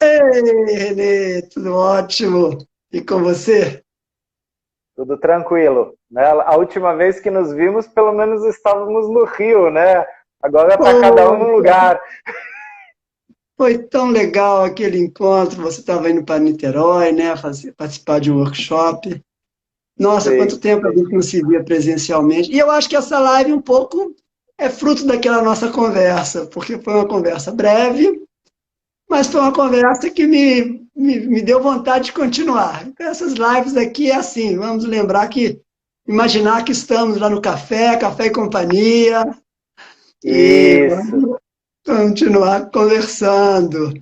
Ei, Renê, tudo ótimo. E com você? Tudo tranquilo, né? A última vez que nos vimos, pelo menos estávamos no Rio, né? Agora está cada um num Poxa, lugar. foi tão legal aquele encontro. Você estava indo para Niterói, né? Participar de um workshop. Nossa, quanto Sim, tempo a sim. gente não se via presencialmente. E eu acho que essa live um pouco é fruto daquela nossa conversa, porque foi uma conversa breve, mas foi uma conversa que me deu vontade de continuar. Então, essas lives aqui é assim, vamos lembrar que, imaginar que estamos lá no café, café e companhia, e Isso, vamos continuar conversando,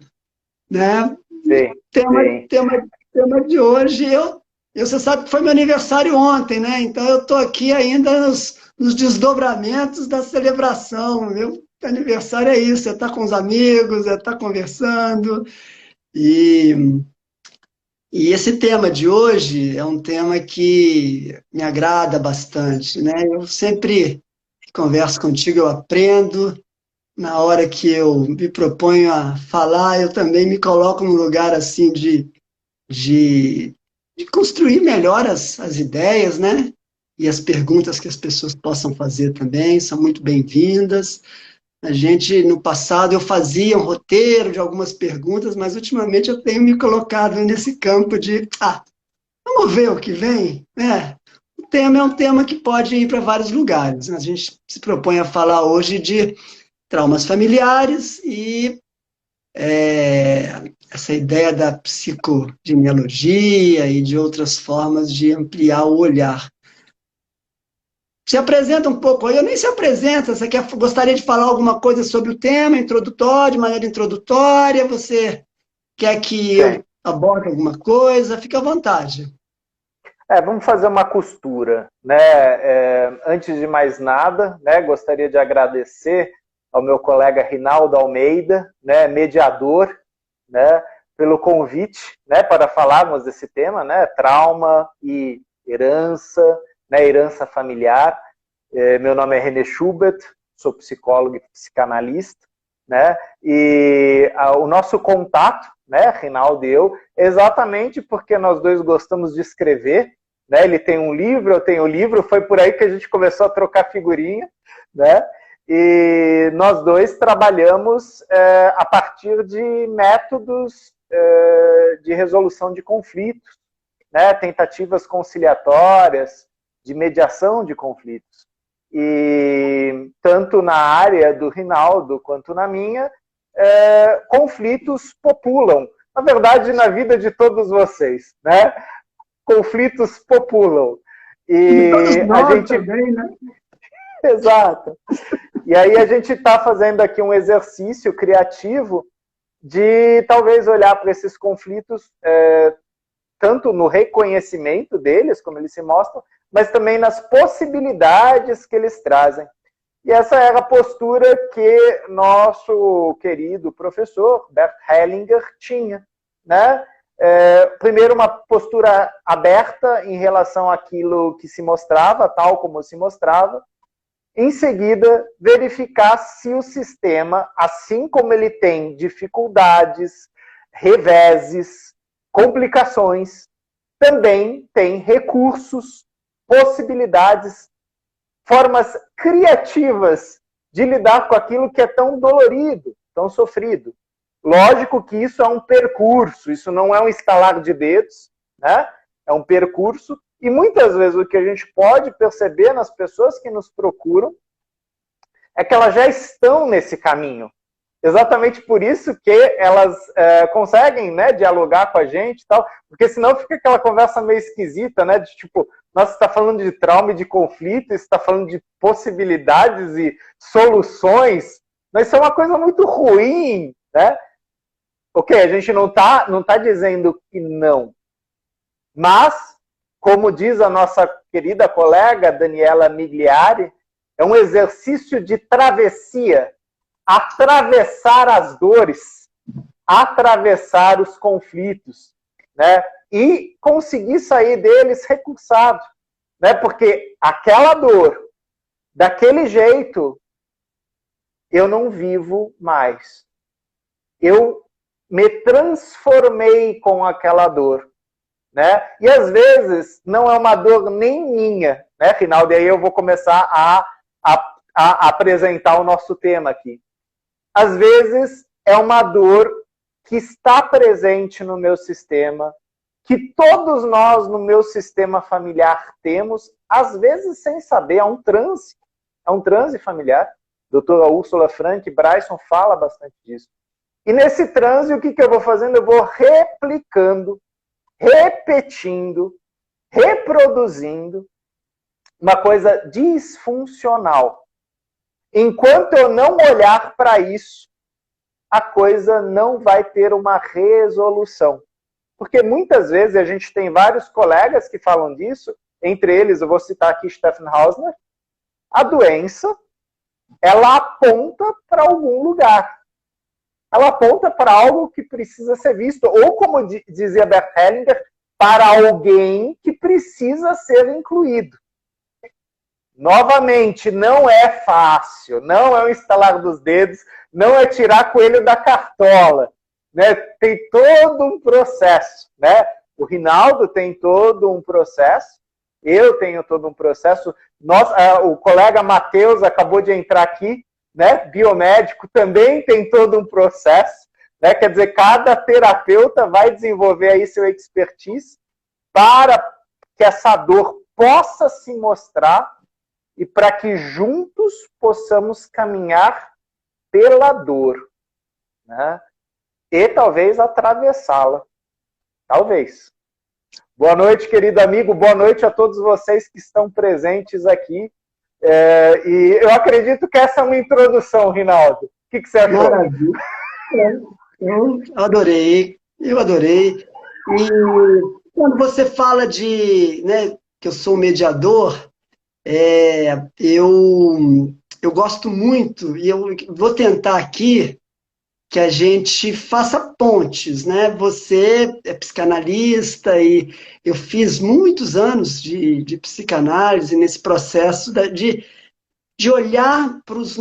né? sim, Tema, sim. tema, tema de hoje, você sabe que foi meu aniversário ontem, né? Então eu estou aqui ainda nos desdobramentos da celebração. Meu aniversário é isso, é estar com os amigos, é estar conversando. E, e esse tema de hoje é um tema que me agrada bastante, né? Eu sempre converso contigo, eu aprendo. Na hora que eu me proponho a falar, eu também me coloco num lugar assim de, de construir melhor as ideias, né? E as perguntas que as pessoas possam fazer também são muito bem-vindas. A gente, no passado, eu fazia um roteiro de algumas perguntas, mas ultimamente eu tenho me colocado nesse campo de, vamos ver o que vem, né? O tema é um tema que pode ir para vários lugares. A gente se propõe a falar hoje de traumas familiares e essa ideia da psicogenealogia e de outras formas de ampliar o olhar. Se apresenta um pouco aí, eu nem se apresenta, você gostaria de falar alguma coisa sobre o tema, introdutório, de maneira introdutória, você quer que Sim. eu aborde alguma coisa, fica à vontade. Vamos fazer uma costura, né? Antes de mais nada, né, gostaria de agradecer ao meu colega Rinaldo Almeida, né, mediador, né, pelo convite, né, para falarmos desse tema, né, trauma e herança, né, herança familiar. Meu nome é René Schubert, sou psicólogo e psicanalista, né, e o nosso contato, né, Rinaldo e eu, é exatamente porque nós dois gostamos de escrever, né, ele tem um livro, eu tenho um livro, foi por aí que a gente começou a trocar figurinha, né, e nós dois trabalhamos a partir de métodos de resolução de conflitos, né, tentativas conciliatórias, de mediação de conflitos. E tanto na área do Rinaldo quanto na minha, conflitos populam. Na verdade, na vida de todos vocês, né? Conflitos populam. De todos E a nós gente. também, né? Exato. E aí a gente está fazendo aqui um exercício criativo de talvez olhar para esses conflitos tanto no reconhecimento deles, como eles se mostram, mas também nas possibilidades que eles trazem. E essa era a postura que nosso querido professor, Bert Hellinger, tinha, né? Primeiro, uma postura aberta em relação àquilo que se mostrava, tal como se mostrava. Em seguida, verificar se o sistema, assim como ele tem dificuldades, reveses, complicações, também tem recursos, possibilidades, formas criativas de lidar com aquilo que é tão dolorido, tão sofrido. Lógico que isso é um percurso, isso não é um estalar de dedos, né? É um percurso, e muitas vezes o que a gente pode perceber nas pessoas que nos procuram é que elas já estão nesse caminho. Exatamente por isso que elas conseguem, né, dialogar com a gente e tal, porque senão fica aquela conversa meio esquisita, né, de tipo, nossa, você está falando de trauma e de conflito, você está falando de possibilidades e soluções, mas isso é uma coisa muito ruim, né? Ok, a gente não tá dizendo que não, mas, como diz a nossa querida colega Daniela Migliari, é um exercício de travessia, atravessar as dores, atravessar os conflitos, né? E conseguir sair deles recursado, né? Porque aquela dor, daquele jeito, eu não vivo mais. Eu me transformei com aquela dor, né? E às vezes não é uma dor nem minha, né, Rinaldo? E aí eu vou começar a apresentar o nosso tema aqui. Às vezes é uma dor que está presente no meu sistema, que todos nós no meu sistema familiar temos, às vezes sem saber, é um transe familiar. Doutora Úrsula Frank Bryson fala bastante disso. E nesse transe, o que eu vou fazendo? Eu vou replicando, repetindo, reproduzindo uma coisa disfuncional. Enquanto eu não olhar para isso, a coisa não vai ter uma resolução. Porque muitas vezes, a gente tem vários colegas que falam disso, entre eles, eu vou citar aqui Stephen Hausner, a doença, ela aponta para algum lugar. Ela aponta para algo que precisa ser visto. Ou, como dizia Bert Hellinger, para alguém que precisa ser incluído. Novamente, não é fácil, não é um estalar dos dedos, não é tirar coelho da cartola, né? Tem todo um processo, né? O Rinaldo tem todo um processo, eu tenho todo um processo, o colega Matheus acabou de entrar aqui, né? Biomédico, também tem todo um processo, né? Quer dizer, cada terapeuta vai desenvolver aí seu expertise para que essa dor possa se mostrar e para que juntos possamos caminhar pela dor, né? E talvez atravessá-la. Talvez. Boa noite, querido amigo. Boa noite a todos vocês que estão presentes aqui. E eu acredito que essa é uma introdução, Rinaldo. O que você achou? Maravilha. Eu adorei. E quando você fala de, né, que eu sou mediador, eu gosto muito, e eu vou tentar aqui que a gente faça pontes, né? Você é psicanalista e eu fiz muitos anos de psicanálise nesse processo de olhar para as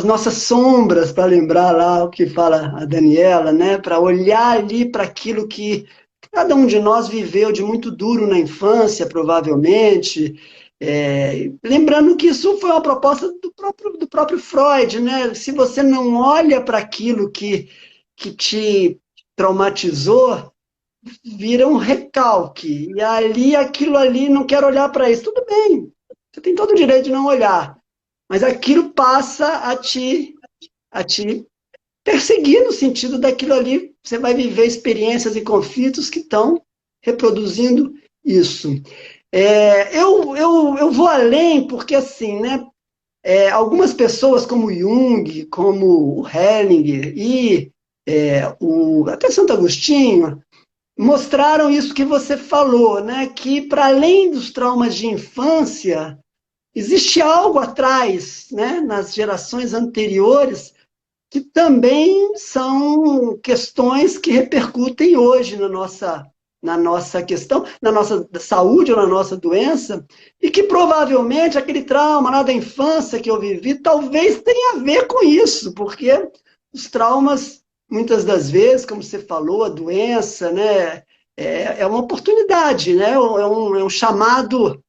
nossas sombras, para lembrar lá o que fala a Daniela, né? Para olhar ali para aquilo que cada um de nós viveu de muito duro na infância, provavelmente. Lembrando que isso foi uma proposta do próprio Freud, né? Se você não olha para aquilo que te traumatizou, vira um recalque. E ali, aquilo ali, não quero olhar para isso. Tudo bem, você tem todo o direito de não olhar, mas aquilo passa a te perseguir no sentido daquilo ali. Você vai viver experiências e conflitos que estão reproduzindo isso. Eu vou além, porque assim, né, algumas pessoas como Jung, como o Hellinger e até Santo Agostinho mostraram isso que você falou, né, que para além dos traumas de infância, existe algo atrás, né, nas gerações anteriores, que também são questões que repercutem hoje na nossa questão, na nossa saúde ou na nossa doença, e que provavelmente aquele trauma lá da infância que eu vivi talvez tenha a ver com isso, porque os traumas, muitas das vezes, como você falou, a doença, né, é uma oportunidade, né, é um chamado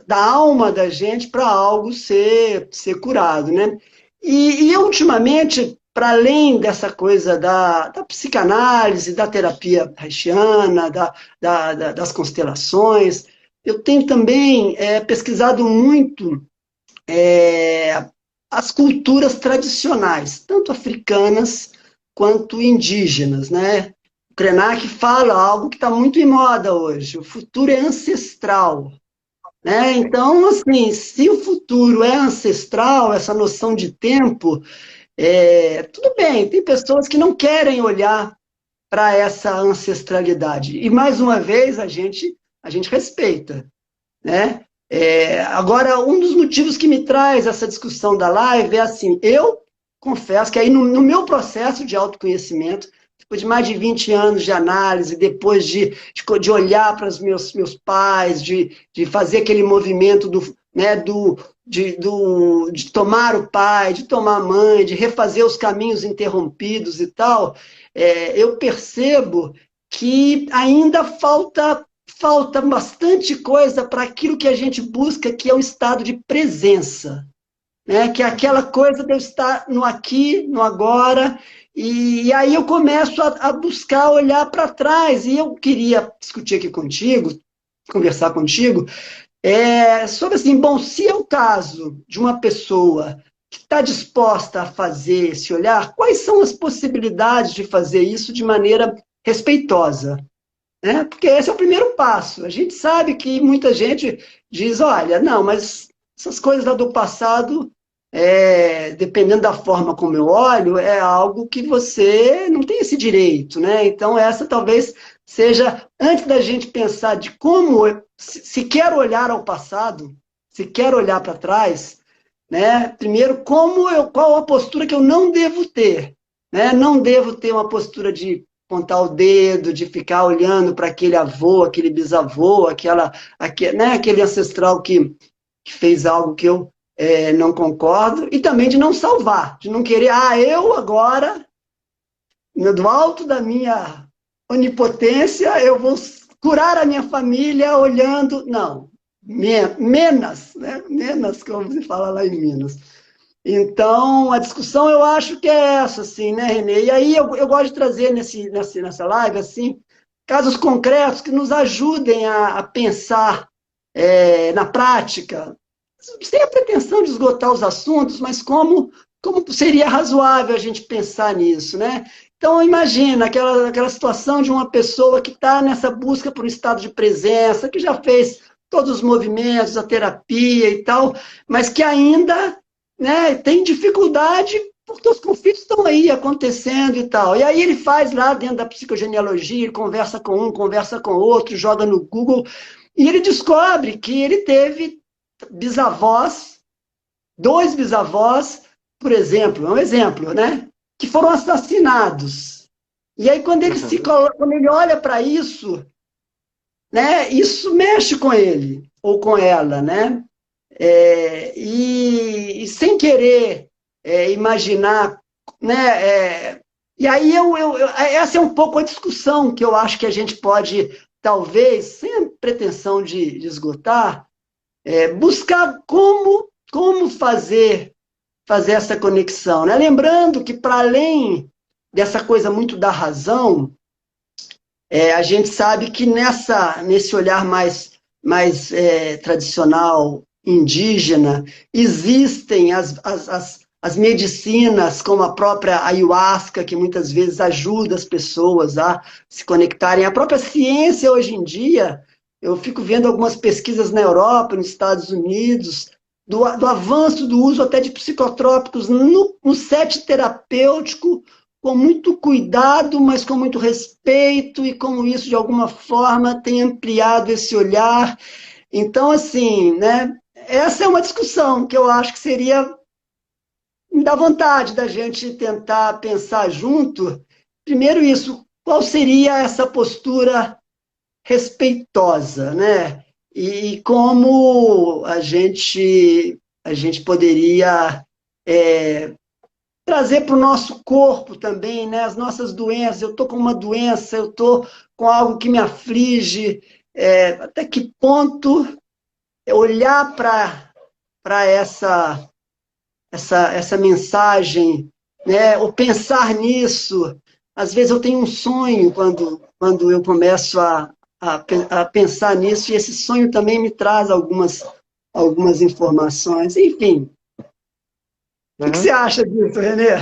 da alma da gente para algo ser curado, né? E ultimamente, para além dessa coisa da psicanálise, da terapia haitiana, das constelações, eu tenho também pesquisado muito as culturas tradicionais, tanto africanas quanto indígenas, né? O Krenak fala algo que está muito em moda hoje: o futuro é ancestral. Né? Então, assim, se o futuro é ancestral, essa noção de tempo, tudo bem, tem pessoas que não querem olhar para essa ancestralidade. E, mais uma vez, a gente respeita. Né? Agora, um dos motivos que me traz essa discussão da live é assim, eu confesso que aí no meu processo de autoconhecimento, depois de mais de 20 anos de análise, depois de olhar para os meus pais, de fazer aquele movimento de tomar o pai, de tomar a mãe, de refazer os caminhos interrompidos e tal, eu percebo que ainda falta bastante coisa para aquilo que a gente busca, que é um estado de presença, né? Que é aquela coisa de eu estar no aqui, no agora, e aí eu começo a buscar olhar para trás, e eu queria discutir aqui contigo, conversar contigo, sobre assim, bom, se é o caso de uma pessoa que está disposta a fazer esse olhar, quais são as possibilidades de fazer isso de maneira respeitosa? Né? Porque esse é o primeiro passo. A gente sabe que muita gente diz, olha, não, mas essas coisas lá do passado, dependendo da forma como eu olho, é algo que você não tem esse direito, né? Então essa talvez seja, antes da gente pensar de como, se quer olhar ao passado, se quer olhar para trás, né? Primeiro, qual a postura que eu não devo ter, né? Não devo ter uma postura de apontar o dedo, de ficar olhando para aquele avô, aquele bisavô, aquele ancestral que fez algo que eu não concordo, e também de não salvar, de não querer, eu agora, do alto da minha onipotência, eu vou curar a minha família olhando, não, menos, né? Menos, como se fala lá em Minas. Então, a discussão eu acho que é essa, assim, né, Renê? E aí eu gosto de trazer nessa live, assim, casos concretos que nos ajudem a pensar na prática, sem a pretensão de esgotar os assuntos, mas como seria razoável a gente pensar nisso, né? Então, imagina aquela situação de uma pessoa que está nessa busca por um estado de presença, que já fez todos os movimentos, a terapia e tal, mas que ainda, né, tem dificuldade porque os conflitos estão aí acontecendo e tal. E aí ele faz lá dentro da psicogenealogia, ele conversa com um, conversa com outro, joga no Google, e ele descobre que ele teve bisavós, 2 bisavós, por exemplo, é um exemplo, né, que foram assassinados. E aí quando ele olha para isso, né, isso mexe com ele, ou com ela, né? E sem querer imaginar, né? E aí essa é um pouco a discussão que eu acho que a gente pode, talvez, sem a pretensão de esgotar, buscar como fazer essa conexão, né? Lembrando que, para além dessa coisa muito da razão, a gente sabe que nesse olhar mais tradicional, indígena, existem as medicinas, como a própria ayahuasca, que muitas vezes ajuda as pessoas a se conectarem. A própria ciência, hoje em dia, eu fico vendo algumas pesquisas na Europa, nos Estados Unidos, do avanço do uso até de psicotrópicos no set terapêutico, com muito cuidado, mas com muito respeito, e como isso, de alguma forma, tem ampliado esse olhar. Então, assim, né, essa é uma discussão que eu acho que seria da vontade da gente tentar pensar junto. Primeiro isso, qual seria essa postura respeitosa, né? E como a gente poderia trazer para o nosso corpo também, né? As nossas doenças. Eu estou com uma doença, eu estou com algo que me aflige. Até que ponto olhar para essa mensagem, né? Ou pensar nisso. Às vezes eu tenho um sonho quando eu começo a pensar nisso, e esse sonho também me traz algumas informações. Enfim, o que você acha disso, Renê?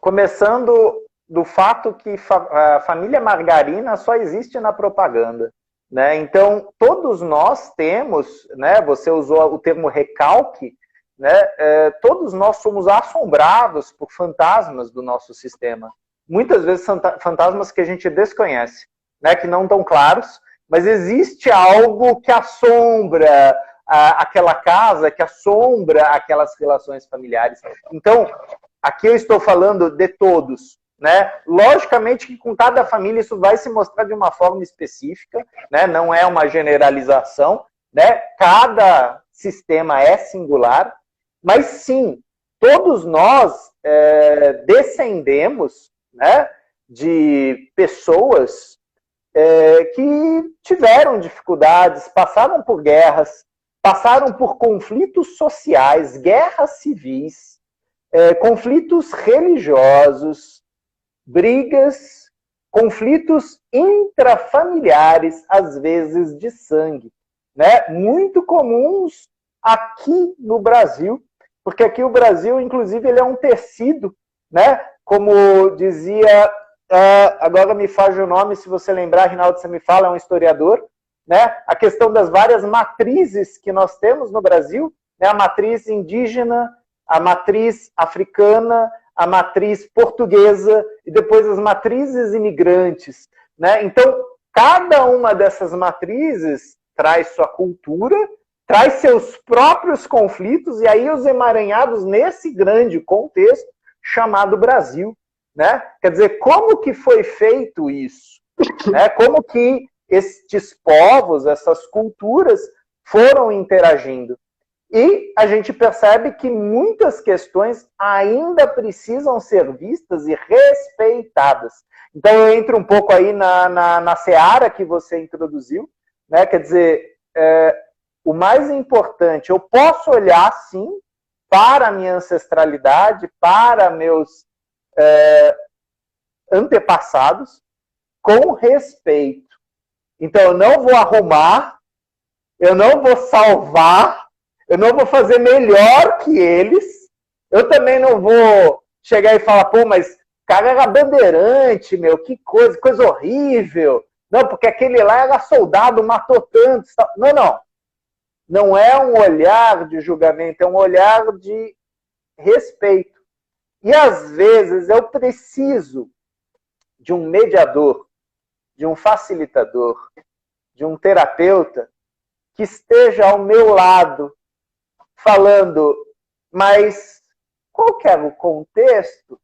Começando do fato que a família margarina só existe na propaganda, né? Então, todos nós temos, né? Você usou o termo recalque, né? Todos nós somos assombrados por fantasmas do nosso sistema. Muitas vezes fantasmas que a gente desconhece, né? Que não estão claros, mas existe algo que assombra aquela casa, que assombra aquelas relações familiares. Então, aqui eu estou falando de todos, né? Logicamente que com cada família isso vai se mostrar de uma forma específica, né? Não é uma generalização, né? Cada sistema é singular, mas sim, todos nós descendemos, né, de pessoas que tiveram dificuldades, passaram por guerras, passaram por conflitos sociais, guerras civis, conflitos religiosos, brigas, conflitos intrafamiliares, às vezes de sangue, né? Muito comuns aqui no Brasil, porque aqui o Brasil, inclusive, ele é um tecido, né? Como dizia, agora me faz o nome, se você lembrar, Rinaldo, você me fala, é um historiador, né? A questão das várias matrizes que nós temos no Brasil, né? A matriz indígena, a matriz africana, a matriz portuguesa e depois as matrizes imigrantes, né? Então, cada uma dessas matrizes traz sua cultura, traz seus próprios conflitos, e aí os emaranhados nesse grande contexto chamado Brasil, né? Quer dizer, como que foi feito isso? Né? Como que estes povos, essas culturas foram interagindo? E a gente percebe que muitas questões ainda precisam ser vistas e respeitadas. Então eu entro um pouco aí na seara que você introduziu, né? Quer dizer, o mais importante, eu posso olhar sim para a minha ancestralidade, para meus antepassados, com respeito. Então eu não vou arrumar, eu não vou salvar, eu não vou fazer melhor que eles. Eu também não vou chegar e falar, pô, mas o cara era bandeirante, meu, que coisa horrível. Não, porque aquele lá era soldado, matou tantos. Não, não. Não é um olhar de julgamento, é um olhar de respeito. E às vezes eu preciso de um mediador, de um facilitador, de um terapeuta que esteja ao meu lado, falando, mas qual que era o contexto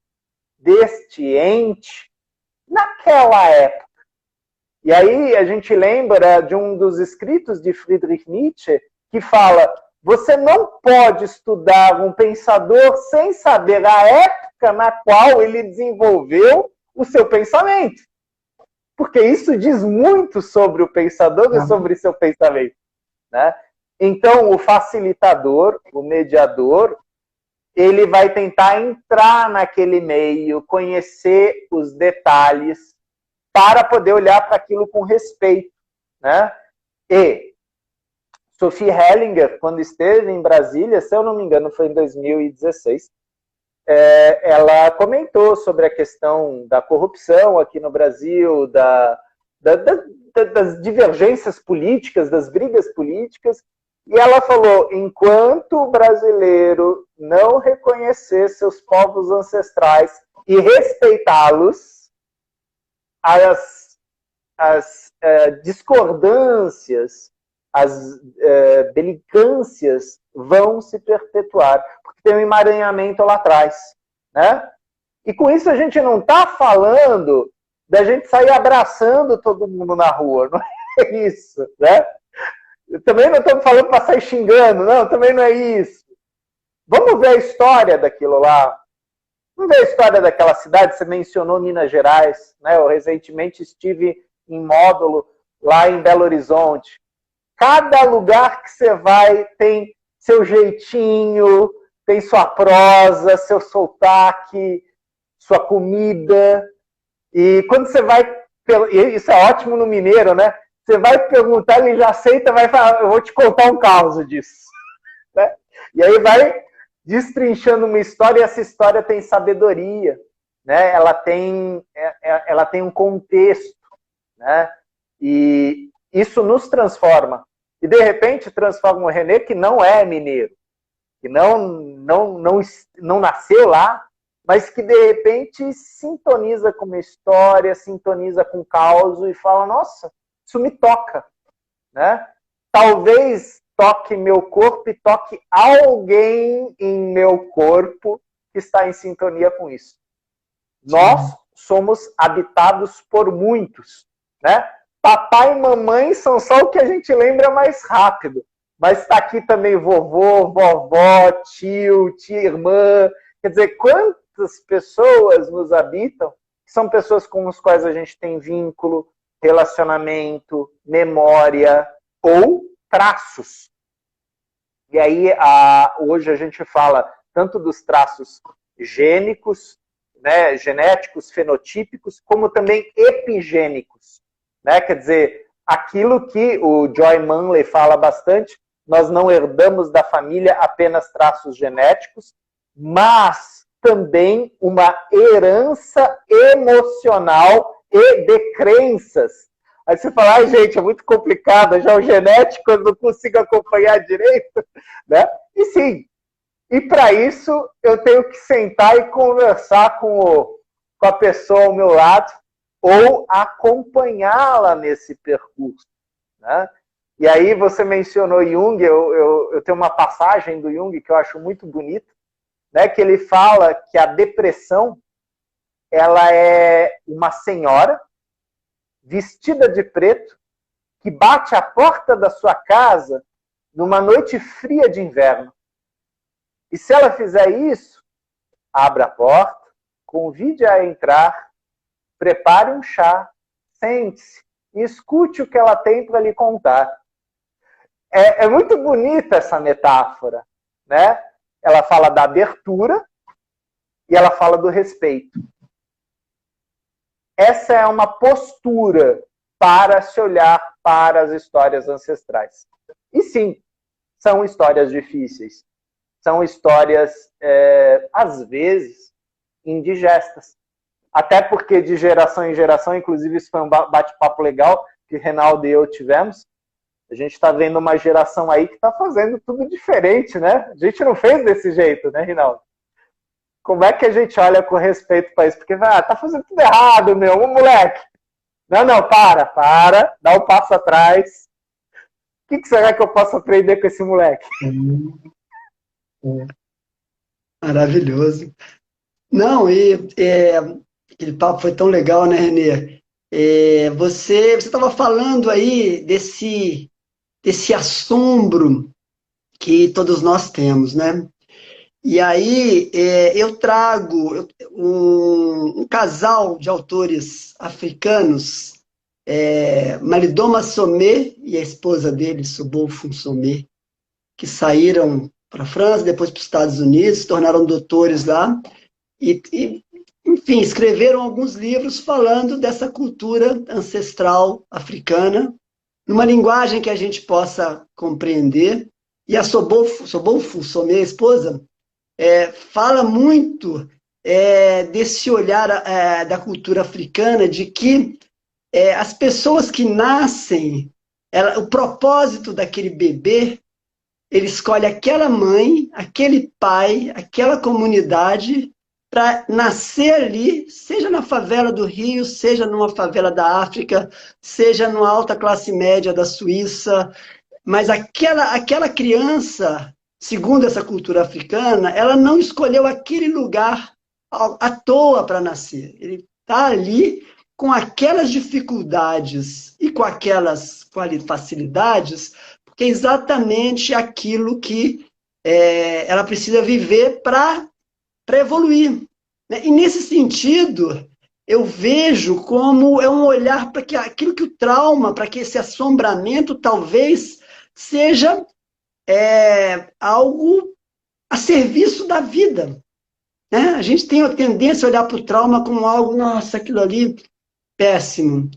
deste ente naquela época? E aí a gente lembra de um dos escritos de Friedrich Nietzsche que fala, você não pode estudar um pensador sem saber a época na qual ele desenvolveu o seu pensamento. Porque isso diz muito sobre o pensador e sobre seu pensamento, né? Então, o facilitador, o mediador, ele vai tentar entrar naquele meio, conhecer os detalhes, para poder olhar para aquilo com respeito, né? E Sophie Hellinger, quando esteve em Brasília, se eu não me engano, foi em 2016, ela comentou sobre a questão da corrupção aqui no Brasil, das divergências políticas, das brigas políticas, e ela falou, enquanto o brasileiro não reconhecer seus povos ancestrais e respeitá-los, as discordâncias, as belicâncias vão se perpetuar, porque tem um emaranhamento lá atrás, né? E com isso a gente não está falando da gente sair abraçando todo mundo na rua, não é isso, né? Também não estamos falando para sair xingando, não, também não é isso. Vamos ver a história daquilo lá. Vamos ver a história daquela cidade, você mencionou Minas Gerais, né? Eu recentemente estive em módulo lá em Belo Horizonte. Cada lugar que você vai tem seu jeitinho, tem sua prosa, seu sotaque, sua comida. E quando você vai... Isso é ótimo no mineiro, né? Você vai perguntar, ele já aceita, vai falar, eu vou te contar um caso disso. Né? E aí vai destrinchando uma história, e essa história tem sabedoria, né? Ela tem um contexto, né? E isso nos transforma. E de repente transforma o René, que não é mineiro, que não nasceu lá, mas que de repente sintoniza com uma história, sintoniza com o caos e fala, nossa, isso me toca, né? Talvez toque meu corpo e toque alguém em meu corpo que está em sintonia com isso. Nós somos habitados por muitos, né? papai e mamãe são só o que a gente lembra mais rápido. Mas está aqui também vovô, vovó, tio, tia, irmã. Quer dizer, quantas pessoas nos habitam que são pessoas com as quais a gente tem vínculo, relacionamento, memória ou traços. E aí, hoje a gente fala tanto dos traços gênicos, né, genéticos, fenotípicos, como também epigênicos. Né? Quer dizer, aquilo que o Joy Manley fala bastante, nós não herdamos da família apenas traços genéticos, mas também uma herança emocional e de crenças. Aí você fala, gente, é muito complicado, já o genético eu não consigo acompanhar direito. Né? E sim, e para isso eu tenho que sentar e conversar com a pessoa ao meu lado ou acompanhá-la nesse percurso. Né? E aí você mencionou Jung, eu tenho uma passagem do Jung que eu acho muito bonita, né, que ele fala que a depressão ela é uma senhora vestida de preto que bate à porta da sua casa numa noite fria de inverno. E se ela fizer isso, abra a porta, convide-a a entrar, prepare um chá, sente-se e escute o que ela tem para lhe contar. É muito bonita essa metáfora, né? Ela fala da abertura e ela fala do respeito. Essa é uma postura para se olhar para as histórias ancestrais. E sim, são histórias difíceis. São histórias, às vezes, indigestas. Até porque de geração em geração, inclusive isso foi um bate-papo legal que Reinaldo e eu tivemos, a gente está vendo uma geração aí que está fazendo tudo diferente, né? A gente não fez desse jeito, né, Reinaldo? Como é que a gente olha com respeito para isso? Porque, tá fazendo tudo errado, meu, moleque. Não, para, dá um passo atrás. O que será que eu posso aprender com esse moleque? Maravilhoso. Não, aquele papo foi tão legal, né, Renê? Você estava falando aí desse assombro que todos nós temos, né? E aí eu trago um casal de autores africanos, Malidoma Somé e a esposa dele, Sobofo Somé, que saíram para a França, depois para os Estados Unidos, se tornaram doutores lá, enfim, escreveram alguns livros falando dessa cultura ancestral africana, numa linguagem que a gente possa compreender. E a Sobofo Somé, a esposa, fala muito desse olhar da cultura africana, de que as pessoas que nascem, o propósito daquele bebê, ele escolhe aquela mãe, aquele pai, aquela comunidade para nascer ali, seja na favela do Rio, seja numa favela da África, seja numa alta classe média da Suíça, mas aquela criança, segundo essa cultura africana, ela não escolheu aquele lugar à toa para nascer. Ele está ali com aquelas dificuldades e com aquelas facilidades, porque é exatamente aquilo que ela precisa viver para evoluir. Né? E nesse sentido, eu vejo como é um olhar para que aquilo que o trauma, para que esse assombramento talvez seja algo a serviço da vida. Né? A gente tem a tendência a olhar para o trauma como algo, nossa, aquilo ali, péssimo.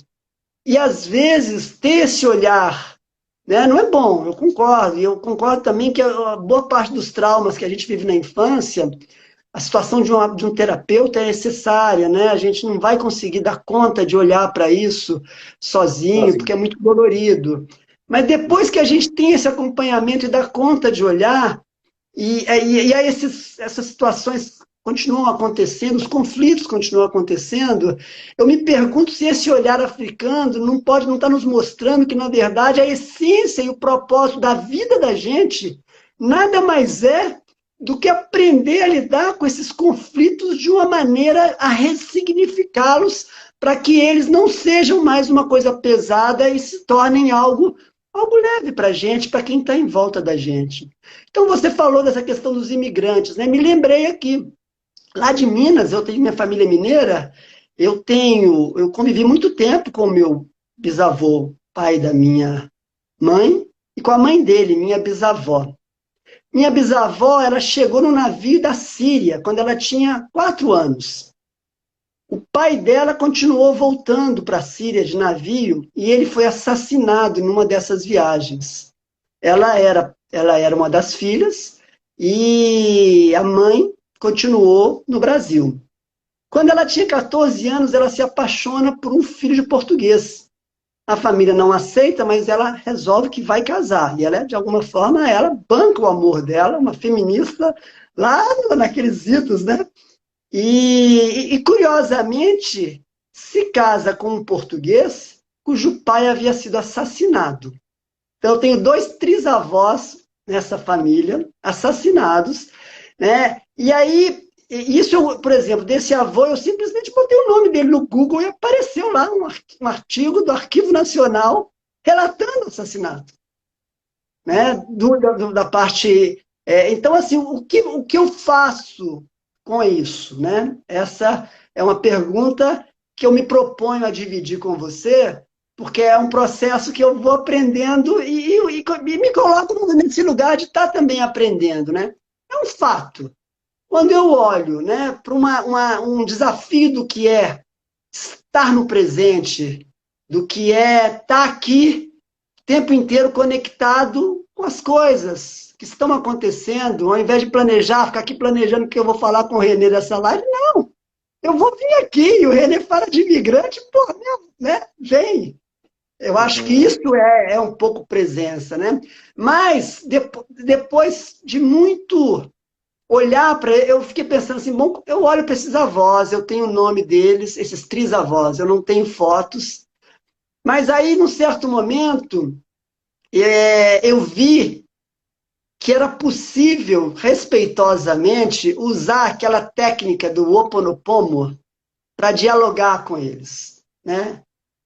E às vezes ter esse olhar, né, não é bom, eu concordo. E eu concordo também que a boa parte dos traumas que a gente vive na infância, a situação de um terapeuta é necessária, né? A gente não vai conseguir dar conta de olhar para isso sozinho, porque é muito dolorido. Mas depois que a gente tem esse acompanhamento e dá conta de olhar, e aí essas situações continuam acontecendo, os conflitos continuam acontecendo, eu me pergunto se esse olhar africano não está nos mostrando que, na verdade, a essência e o propósito da vida da gente nada mais é do que aprender a lidar com esses conflitos de uma maneira a ressignificá-los para que eles não sejam mais uma coisa pesada e se tornem algo leve para a gente, para quem está em volta da gente. Então, você falou dessa questão dos imigrantes, né? Me lembrei aqui, lá de Minas, eu tenho minha família mineira, eu convivi muito tempo com o meu bisavô, pai da minha mãe, e com a mãe dele, minha bisavó. Minha bisavó, ela chegou no navio da Síria, quando ela tinha 4 anos. O pai dela continuou voltando para a Síria de navio e ele foi assassinado numa dessas viagens. Ela era uma das filhas e a mãe continuou no Brasil. Quando ela tinha 14 anos, ela se apaixona por um filho de português. A família não aceita, mas ela resolve que vai casar. E ela, de alguma forma, ela banca o amor dela, uma feminista, lá naqueles idos, né? E, curiosamente, se casa com um português cujo pai havia sido assassinado. Então, eu tenho 2 trisavós nessa família, assassinados, né? E aí, isso, por exemplo, desse avô, eu simplesmente botei o nome dele no Google e apareceu lá um artigo do Arquivo Nacional relatando o assassinato, né? Da parte... então, assim, o que eu faço com isso, né? Essa é uma pergunta que eu me proponho a dividir com você, porque é um processo que eu vou aprendendo e me coloco nesse lugar de estar também aprendendo, né? É um fato. Quando eu olho, né, para um desafio do que é estar no presente, do que é estar aqui o tempo inteiro conectado com as coisas que estão acontecendo, ao invés de planejar, ficar aqui planejando que eu vou falar com o Renê dessa live, não. Eu vou vir aqui, e o Renê fala de imigrante, pô, né, vem. Eu acho que isso é um pouco presença, né? Mas, depois de muito olhar para... Eu fiquei pensando assim, bom, eu olho para esses avós, eu tenho o nome deles, esses trisavós, eu não tenho fotos, mas aí, num certo momento, eu vi que era possível, respeitosamente, usar aquela técnica do Ho Oponopono para dialogar com eles, né?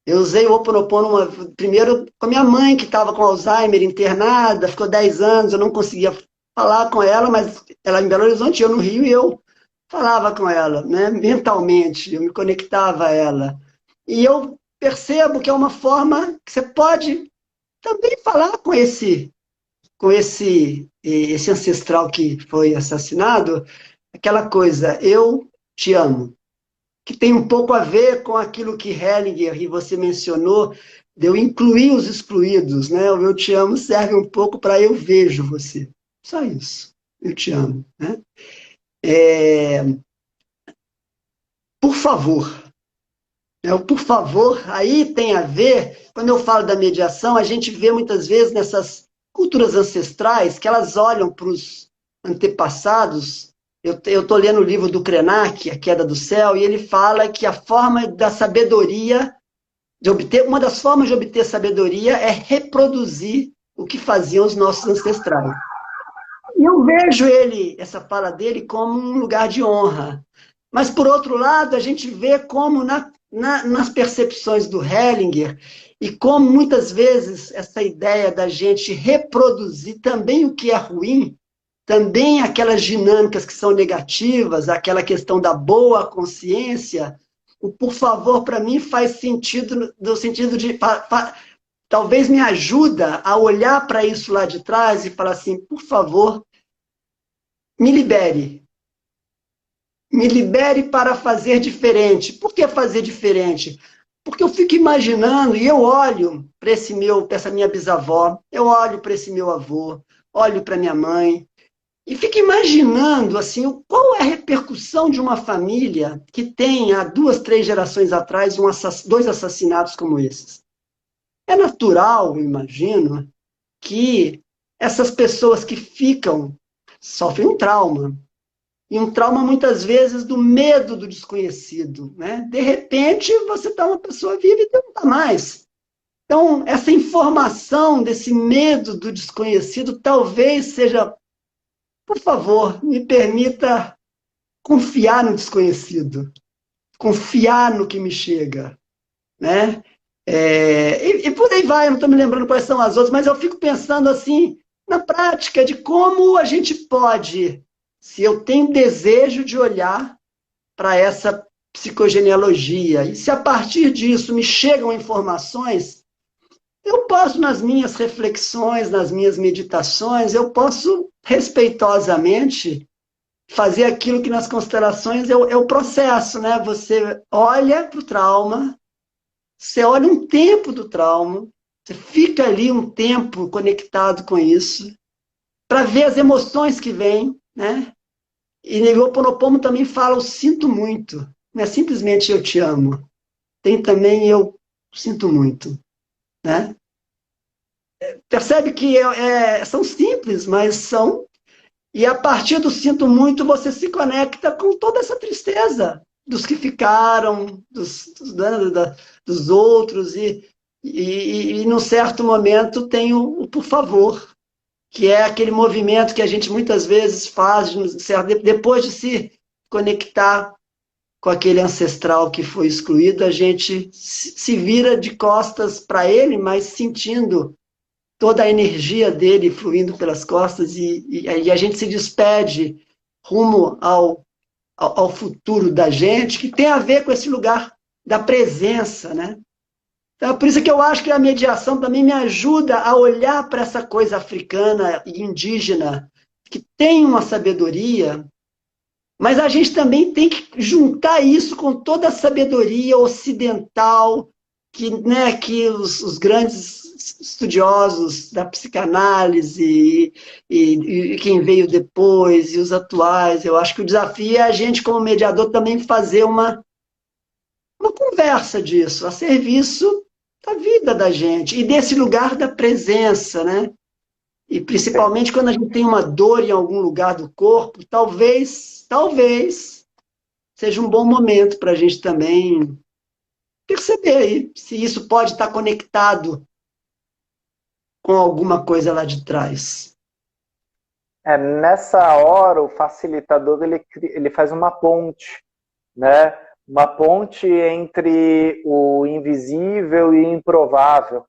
Eu usei o Ho Oponopono primeiro com a minha mãe, que estava com Alzheimer, internada, ficou 10 anos, eu não conseguia falar com ela, mas ela em Belo Horizonte, eu no Rio, e eu falava com ela, né? Mentalmente, eu me conectava a ela. E eu percebo que é uma forma que você pode também falar com esse ancestral que foi assassinado, aquela coisa, eu te amo, que tem um pouco a ver com aquilo que Hellinger e você mencionou, de eu incluir os excluídos, né? O eu te amo serve um pouco para eu vejo você. Só isso. Eu te amo, né? Por favor. Por favor, aí tem a ver, quando eu falo da mediação, a gente vê muitas vezes nessas culturas ancestrais que elas olham para os antepassados. Eu estou lendo o livro do Krenak, A Queda do Céu, e ele fala que a forma da sabedoria, uma das formas de obter sabedoria é reproduzir o que faziam os nossos ancestrais. E eu vejo essa fala dele como um lugar de honra. Mas, por outro lado, a gente vê como nas percepções do Hellinger, e como muitas vezes essa ideia da gente reproduzir também o que é ruim, também aquelas dinâmicas que são negativas, aquela questão da boa consciência, o por favor, para mim, faz sentido, no sentido de... talvez me ajuda a olhar para isso lá de trás e falar assim, por favor, me libere. Me libere para fazer diferente. Por que fazer diferente? Porque eu fico imaginando, e eu olho para essa minha bisavó, eu olho para esse meu avô, olho para minha mãe, e fico imaginando assim, qual é a repercussão de uma família que tem, há 2, 3 gerações atrás, 2 assassinatos como esses. É natural, eu imagino, que essas pessoas que sofrem um trauma. E um trauma, muitas vezes, do medo do desconhecido, né? De repente, você está uma pessoa viva e não está mais. Então, essa informação desse medo do desconhecido talvez seja por favor, me permita confiar no desconhecido, confiar no que me chega, né? E por aí vai, eu não estou me lembrando quais são as outras, mas eu fico pensando assim, na prática, de como a gente pode, se eu tenho desejo de olhar para essa psicogenealogia, e se a partir disso me chegam informações, eu posso, nas minhas reflexões, nas minhas meditações, eu posso respeitosamente fazer aquilo que nas constelações é o processo, né? Você olha para o trauma, você olha um tempo do trauma, você fica ali um tempo conectado com isso, para ver as emoções que vêm, né? E o Ho'oponopono também fala, eu sinto muito. Não é simplesmente eu te amo. Tem também eu sinto muito, né? Percebe que são simples, mas são. E a partir do sinto muito, você se conecta com toda essa tristeza dos que ficaram, dos outros, e num certo momento tem o por favor, que é aquele movimento que a gente muitas vezes faz depois de se conectar com aquele ancestral que foi excluído, a gente se vira de costas para ele, mas sentindo toda a energia dele fluindo pelas costas e a gente se despede rumo ao futuro da gente, que tem a ver com esse lugar da presença, né? Então, é por isso que eu acho que a mediação também me ajuda a olhar para essa coisa africana e indígena, que tem uma sabedoria, mas a gente também tem que juntar isso com toda a sabedoria ocidental, que os grandes estudiosos da psicanálise e quem veio depois, e os atuais. Eu acho que o desafio é a gente, como mediador, também fazer uma conversa disso, a serviço da vida da gente, e desse lugar da presença, né? E principalmente quando a gente tem uma dor em algum lugar do corpo, talvez seja um bom momento para a gente também perceber aí se isso pode estar conectado com alguma coisa lá de trás. Nessa hora, o facilitador ele faz uma ponte, né? Uma ponte entre o invisível e o improvável,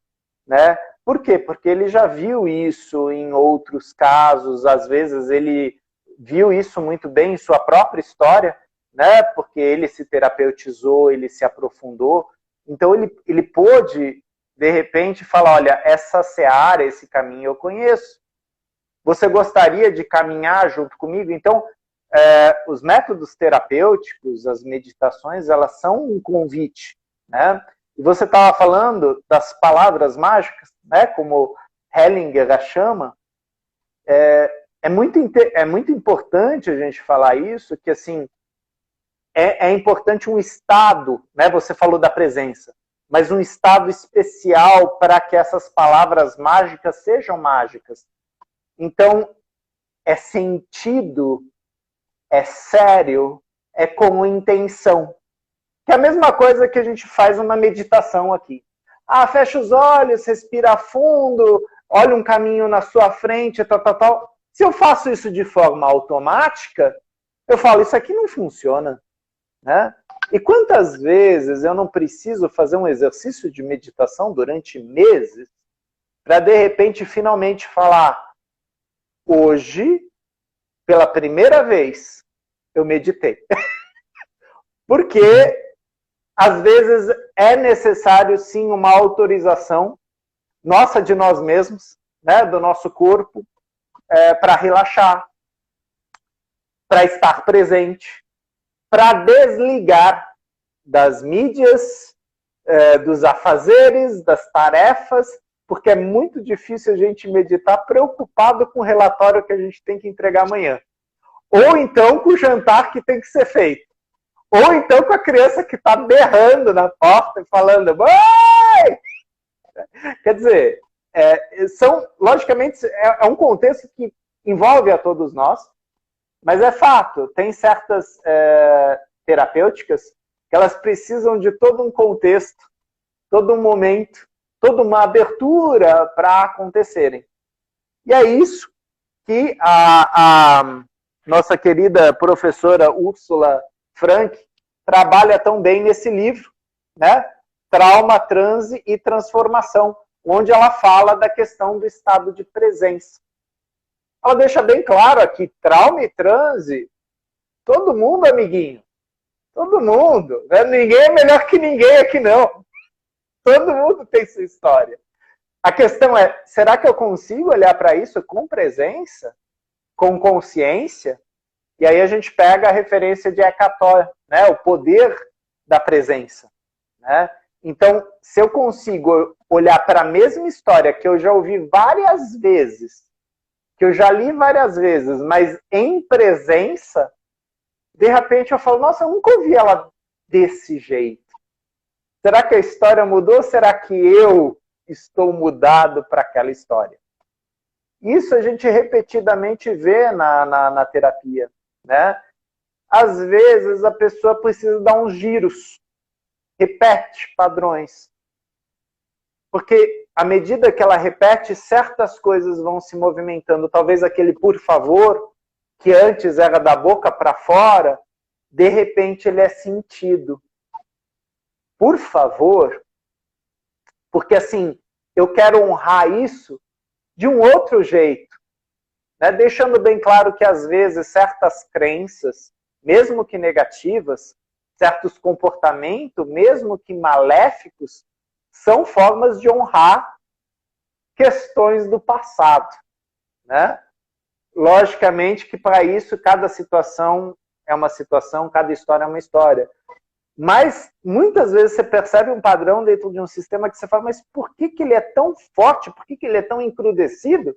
né? Por quê? Porque ele já viu isso em outros casos, às vezes ele viu isso muito bem em sua própria história, né? Porque ele se terapeutizou, ele se aprofundou, então ele pôde, de repente, falar, olha, essa seara, esse caminho eu conheço. Você gostaria de caminhar junto comigo? Então, os métodos terapêuticos, as meditações, elas são um convite, né? E você estava falando das palavras mágicas, né? Como Hellinger a chama. É muito importante a gente falar isso, que assim, é importante um estado, né? Você falou da presença, mas um estado especial para que essas palavras mágicas sejam mágicas. Então, é sentido, é sério, é com intenção. Que é a mesma coisa que a gente faz uma meditação aqui. Fecha os olhos, respira fundo, olha um caminho na sua frente, tal. Se eu faço isso de forma automática, eu falo, isso aqui não funciona, né? E quantas vezes eu não preciso fazer um exercício de meditação durante meses para, de repente, finalmente falar, hoje, pela primeira vez, eu meditei. Porque, às vezes, é necessário, sim, uma autorização nossa de nós mesmos, né, do nosso corpo, para relaxar, para estar presente, para desligar das mídias, dos afazeres, das tarefas, porque é muito difícil a gente meditar preocupado com o relatório que a gente tem que entregar amanhã. Ou então com o jantar que tem que ser feito. Ou então com a criança que está berrando na porta e falando, mãe! Quer dizer, logicamente, é um contexto que envolve a todos nós, mas é fato, tem certas terapêuticas que elas precisam de todo um contexto, todo um momento, toda uma abertura para acontecerem. E é isso que a nossa querida professora Úrsula Frank trabalha tão bem nesse livro, né? Trauma, Transe e Transformação, onde ela fala da questão do estado de presença. Ela deixa bem claro aqui, trauma e transe, todo mundo, amiguinho, todo mundo, né? Ninguém é melhor que ninguém aqui não, todo mundo tem sua história. A questão é, será que eu consigo olhar para isso com presença, com consciência? E aí a gente pega a referência de Eckhart Tolle, né? O poder da presença, né? Então, se eu consigo olhar para a mesma história que eu já ouvi várias vezes, que eu já li várias vezes, mas em presença, de repente eu falo, nossa, eu nunca ouvi ela desse jeito. Será que a história mudou? Será que eu estou mudado para aquela história? Isso a gente repetidamente vê na terapia, né? Às vezes a pessoa precisa dar uns giros, repete padrões. Porque à medida que ela repete, certas coisas vão se movimentando. Talvez aquele por favor, que antes era da boca para fora, de repente ele é sentido. Por favor, porque assim, eu quero honrar isso de um outro jeito, né? Deixando bem claro que às vezes certas crenças, mesmo que negativas, certos comportamentos, mesmo que maléficos, são formas de honrar questões do passado, né? Logicamente que para isso cada situação é uma situação, cada história é uma história. Mas muitas vezes você percebe um padrão dentro de um sistema que você fala, mas por que ele é tão forte? Por que ele é tão encrudecido?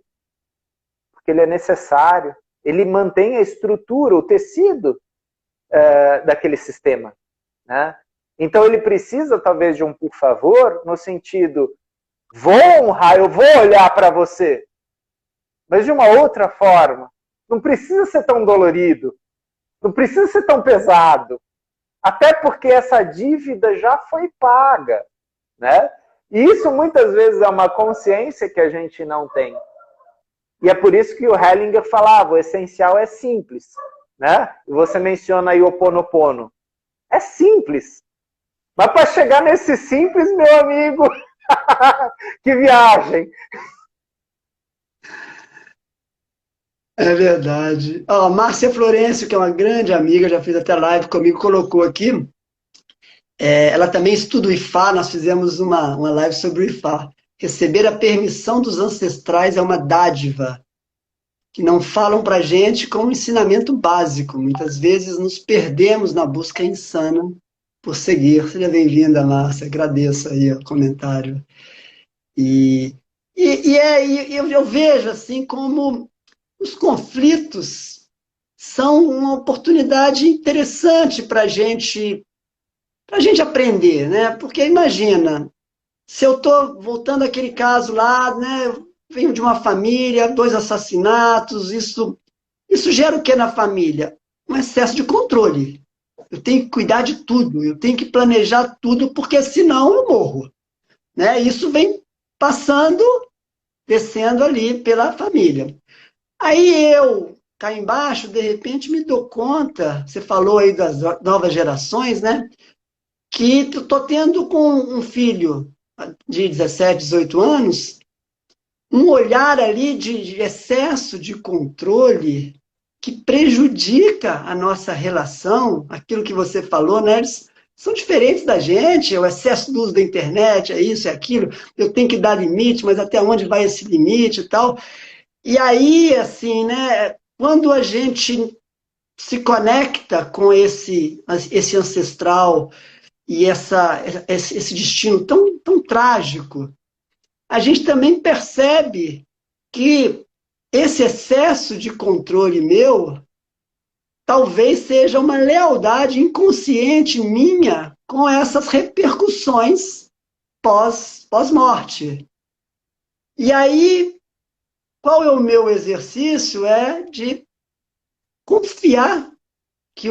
Porque ele é necessário. Ele mantém a estrutura, o tecido daquele sistema, né? Então ele precisa talvez de um por favor, no sentido, vou honrar, eu vou olhar para você, mas de uma outra forma. Não precisa ser tão dolorido, não precisa ser tão pesado, até porque essa dívida já foi paga, né? E isso muitas vezes é uma consciência que a gente não tem. E é por isso que o Hellinger falava, o essencial é simples, né? E você menciona aí o Ho'oponopono. É simples. Mas para chegar nesse simples, meu amigo, que viagem! É verdade. Ó, Márcia Florencio, que é uma grande amiga, já fez até live comigo, colocou aqui. Ela também estuda o IFA, nós fizemos uma live sobre o IFA. Receber a permissão dos ancestrais é uma dádiva, que não falam para a gente como um ensinamento básico. Muitas vezes nos perdemos na busca insana por seguir. Seja bem-vinda, Márcia, agradeço aí o comentário. Eu vejo assim como os conflitos são uma oportunidade interessante para a gente aprender, né? Porque imagina, se eu estou voltando àquele caso lá, né? Eu venho de uma família, 2 assassinatos, isso gera o que na família? Um excesso de controle. Eu tenho que cuidar de tudo, eu tenho que planejar tudo, porque senão eu morro, né? Isso vem passando, descendo ali pela família. Aí eu, cá embaixo, de repente me dou conta, você falou aí das novas gerações, né? Que estou tendo com um filho de 17, 18 anos, um olhar ali de excesso de controle que prejudica a nossa relação, aquilo que você falou, né? Eles são diferentes da gente, o excesso do uso da internet, é isso, é aquilo, eu tenho que dar limite, mas até onde vai esse limite e tal. E aí, assim, né, quando a gente se conecta com esse ancestral e esse destino tão trágico, a gente também percebe que esse excesso de controle meu talvez seja uma lealdade inconsciente minha com essas repercussões pós-morte. E aí, qual é o meu exercício? É de confiar que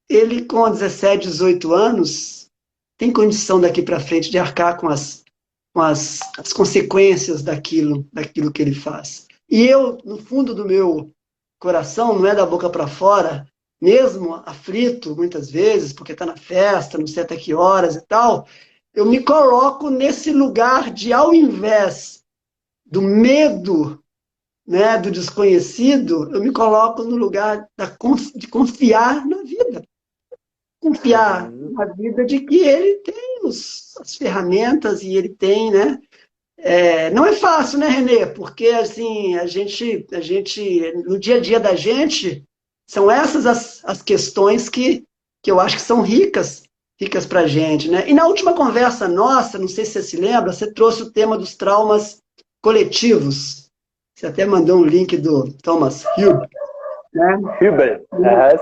ele, com 17, 18 anos, tem condição daqui para frente de arcar com as consequências daquilo que ele faz. E eu, no fundo do meu coração, não é da boca para fora, mesmo aflito muitas vezes, porque está na festa, não sei até que horas e tal, eu me coloco nesse lugar de, ao invés do medo, né, do desconhecido, eu me coloco no lugar de confiar na vida. Confiar Uhum. na vida de que ele tem as ferramentas e ele tem, né? Não é fácil, né, Renê? Porque, assim, no dia a dia da gente, são essas as questões que eu acho que são ricas para a gente, né? E na última conversa nossa, não sei se você se lembra, você trouxe o tema dos traumas coletivos. Você até mandou um link do Thomas Huber, né? Hilbert,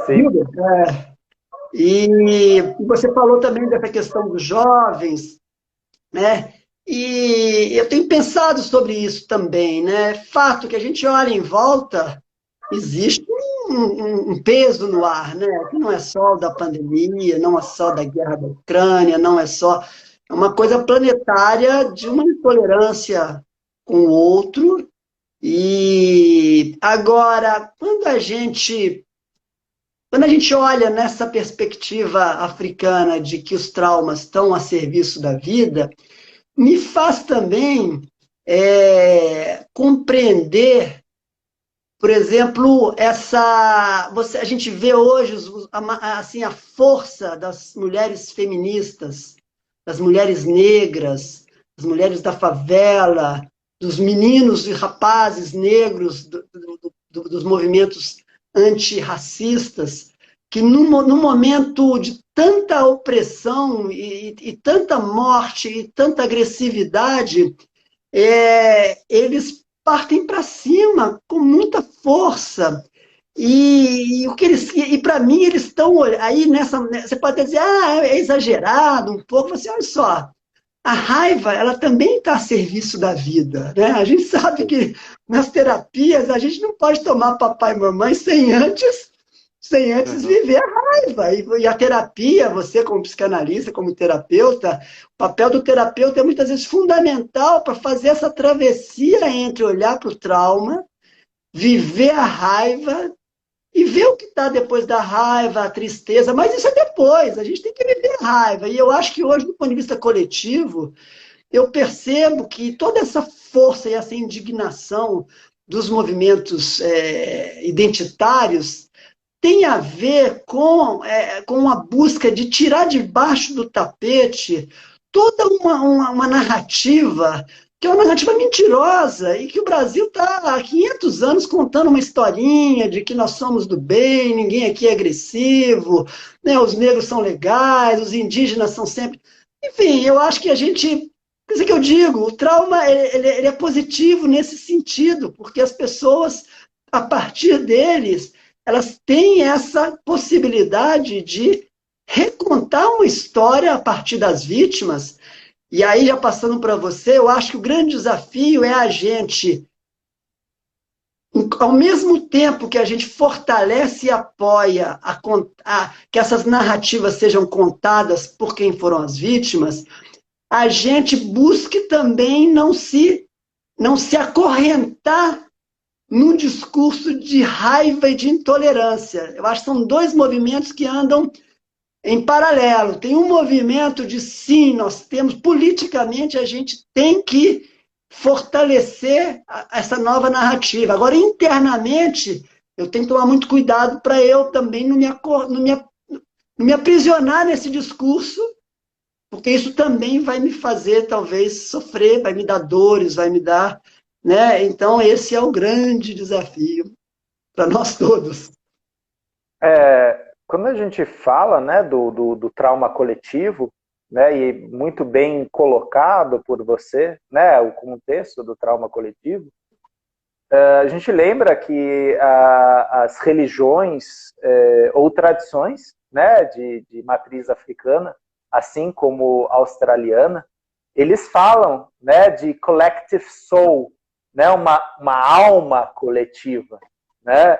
sim. Huber, e você falou também dessa questão dos jovens, né? E eu tenho pensado sobre isso também, né? Fato que a gente olha em volta, existe um peso no ar, né? Que não é só o da pandemia, não é só da guerra da Ucrânia, não é só é uma coisa planetária de uma intolerância com o outro. E agora, quando a gente olha nessa perspectiva africana de que os traumas estão a serviço da vida, me faz também compreender, por exemplo, a gente vê hoje assim, a força das mulheres feministas, das mulheres negras, das mulheres da favela, dos meninos e rapazes negros dos movimentos antirracistas, que num momento de tanta opressão e tanta morte e tanta agressividade, eles partem para cima com muita força. E o que e para mim eles estão aí nessa, você pode dizer, é exagerado um pouco, você olha só, a raiva ela também está a serviço da vida, né? A gente sabe que nas terapias a gente não pode tomar papai e mamãe sem antes Uhum. viver a raiva. E a terapia, você como psicanalista, como terapeuta, o papel do terapeuta é muitas vezes fundamental para fazer essa travessia entre olhar para o trauma, viver a raiva e ver o que está depois da raiva, a tristeza, mas isso é depois, a gente tem que viver a raiva. E eu acho que hoje, do ponto de vista coletivo, eu percebo que toda essa força e essa indignação dos movimentos identitários tem a ver com a busca de tirar debaixo do tapete toda uma narrativa, que é uma narrativa mentirosa, e que o Brasil está há 500 anos contando uma historinha de que nós somos do bem, ninguém aqui é agressivo, né, os negros são legais, os indígenas são sempre... Enfim, eu acho que a gente... Por isso que eu digo, o trauma ele é positivo nesse sentido, porque as pessoas, a partir deles, elas têm essa possibilidade de recontar uma história a partir das vítimas. E aí, já passando para você, eu acho que o grande desafio é a gente, ao mesmo tempo que a gente fortalece e apoia que essas narrativas sejam contadas por quem foram as vítimas, a gente busque também não se acorrentar num discurso de raiva e de intolerância. Eu acho que são dois movimentos que andam em paralelo. Tem um movimento de sim, nós temos, politicamente, a gente tem que fortalecer essa nova narrativa. Agora, internamente, eu tenho que tomar muito cuidado para eu também não me aprisionar nesse discurso, porque isso também vai me fazer, talvez, sofrer, vai me dar dores, vai me dar... Né? Então, esse é o grande desafio para nós todos. Quando a gente fala, né, do trauma coletivo, né, e muito bem colocado por você, né, o contexto do trauma coletivo, a gente lembra que as religiões ou tradições, né, de matriz africana, assim como australiana, eles falam, né, de collective soul, né, uma alma coletiva, né?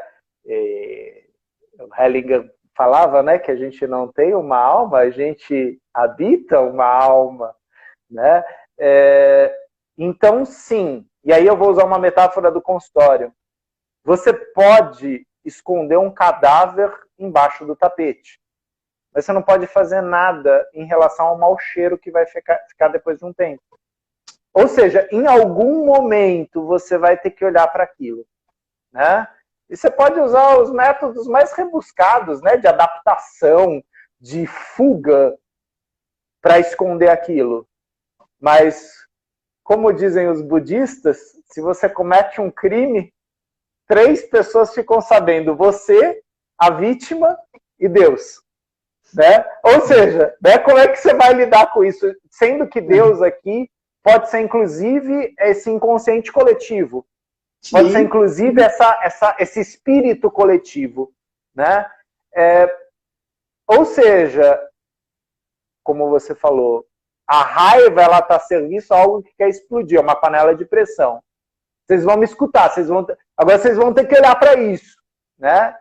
O Hellinger falava, né, que a gente não tem uma alma, a gente habita uma alma, né? Então, sim, E aí eu vou usar uma metáfora do consultório. Você pode esconder um cadáver embaixo do tapete, mas você não pode fazer nada em relação ao mau cheiro que vai ficar depois de um tempo. Ou seja, em algum momento você vai ter que olhar para aquilo, né? E você pode usar os métodos mais rebuscados, né, de adaptação, de fuga, para esconder aquilo. Mas, como dizem os budistas, se você comete um crime, 3 pessoas ficam sabendo: você, a vítima e Deus. Né? Ou seja, né, como é que você vai lidar com isso? Sendo que Deus aqui pode ser, inclusive, esse inconsciente coletivo. Pode ser, inclusive, esse espírito coletivo. Né? Ou seja, como você falou, a raiva está a serviço a algo que quer explodir, é uma panela de pressão. Vocês vão me escutar, agora vocês vão ter que olhar para isso. Né?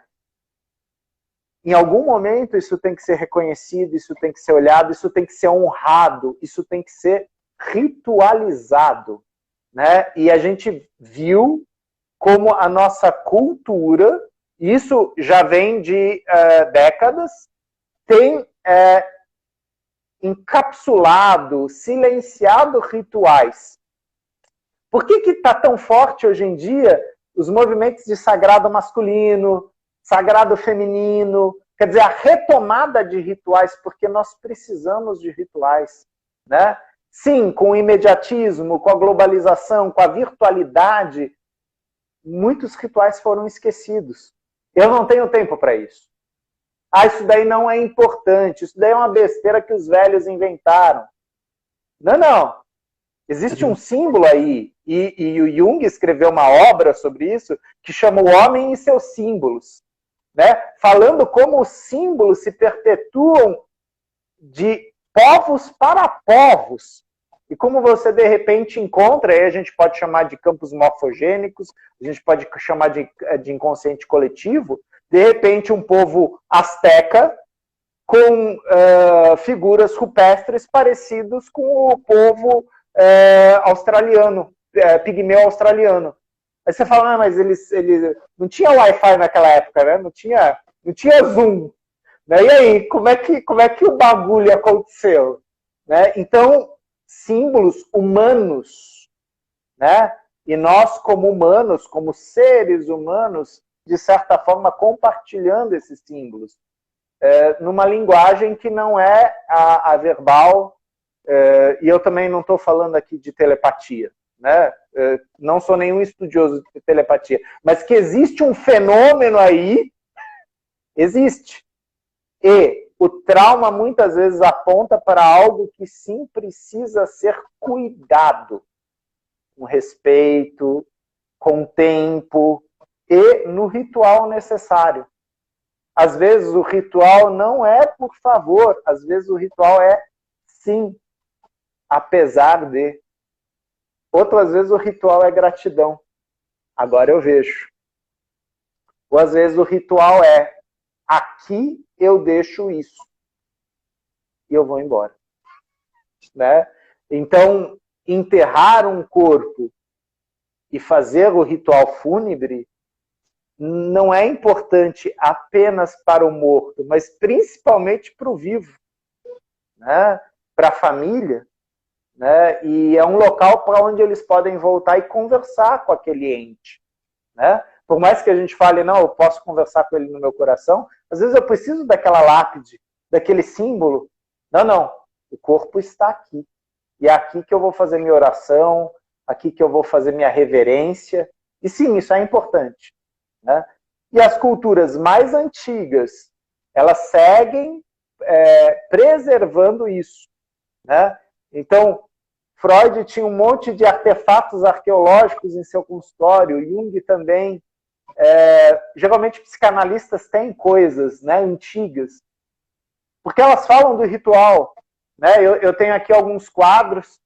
Em algum momento isso tem que ser reconhecido, isso tem que ser olhado, isso tem que ser honrado, isso tem que ser ritualizado. Né? E a gente viu como a nossa cultura, isso já vem de décadas, tem encapsulado, silenciado rituais. Por que está tão forte hoje em dia os movimentos de sagrado masculino, sagrado feminino? Quer dizer, a retomada de rituais, porque nós precisamos de rituais. Né? Sim, com o imediatismo, com a globalização, com a virtualidade, muitos rituais foram esquecidos. Eu não tenho tempo para isso. Ah, isso daí não é importante, isso daí é uma besteira que os velhos inventaram. Não, não. Existe um símbolo aí, e o Jung escreveu uma obra sobre isso, que chama O Homem e Seus Símbolos. Né? Falando como os símbolos se perpetuam de povos para povos. E como você, de repente, encontra, aí a gente pode chamar de campos morfogênicos, a gente pode chamar de inconsciente coletivo, de repente um povo asteca com figuras rupestres parecidos com o povo australiano, pigmeu australiano. Aí você fala, mas eles não tinha Wi-Fi naquela época, né? Não tinha Zoom. Né? E aí, como é que o bagulho aconteceu? Né? Então, símbolos humanos, né? E nós, como humanos, como seres humanos, de certa forma, compartilhando esses símbolos, numa linguagem que não é a verbal, e eu também não estou falando aqui de telepatia, né? Não sou nenhum estudioso de telepatia, mas que existe um fenômeno aí, existe. E o trauma muitas vezes aponta para algo que sim precisa ser cuidado, com respeito, com tempo e no ritual necessário. Às vezes o ritual não é por favor, às vezes o ritual é sim, apesar de. Outras vezes o ritual é gratidão. Agora eu vejo. Ou às vezes o ritual é aqui eu deixo isso e eu vou embora. Né? Então, enterrar um corpo e fazer o ritual fúnebre não é importante apenas para o morto, mas principalmente para o vivo, né? Para a família. Né? E é um local para onde eles podem voltar e conversar com aquele ente. Né? Por mais que a gente fale, não, eu posso conversar com ele no meu coração, às vezes eu preciso daquela lápide, daquele símbolo. Não, não, o corpo está aqui. E é aqui que eu vou fazer minha oração, aqui que eu vou fazer minha reverência. E sim, isso é importante. Né? E as culturas mais antigas, elas seguem preservando isso. Né? Então, Freud tinha um monte de artefatos arqueológicos em seu consultório, Jung também. Geralmente, psicanalistas têm coisas, né, antigas, porque elas falam do ritual. Né? Eu tenho aqui alguns quadros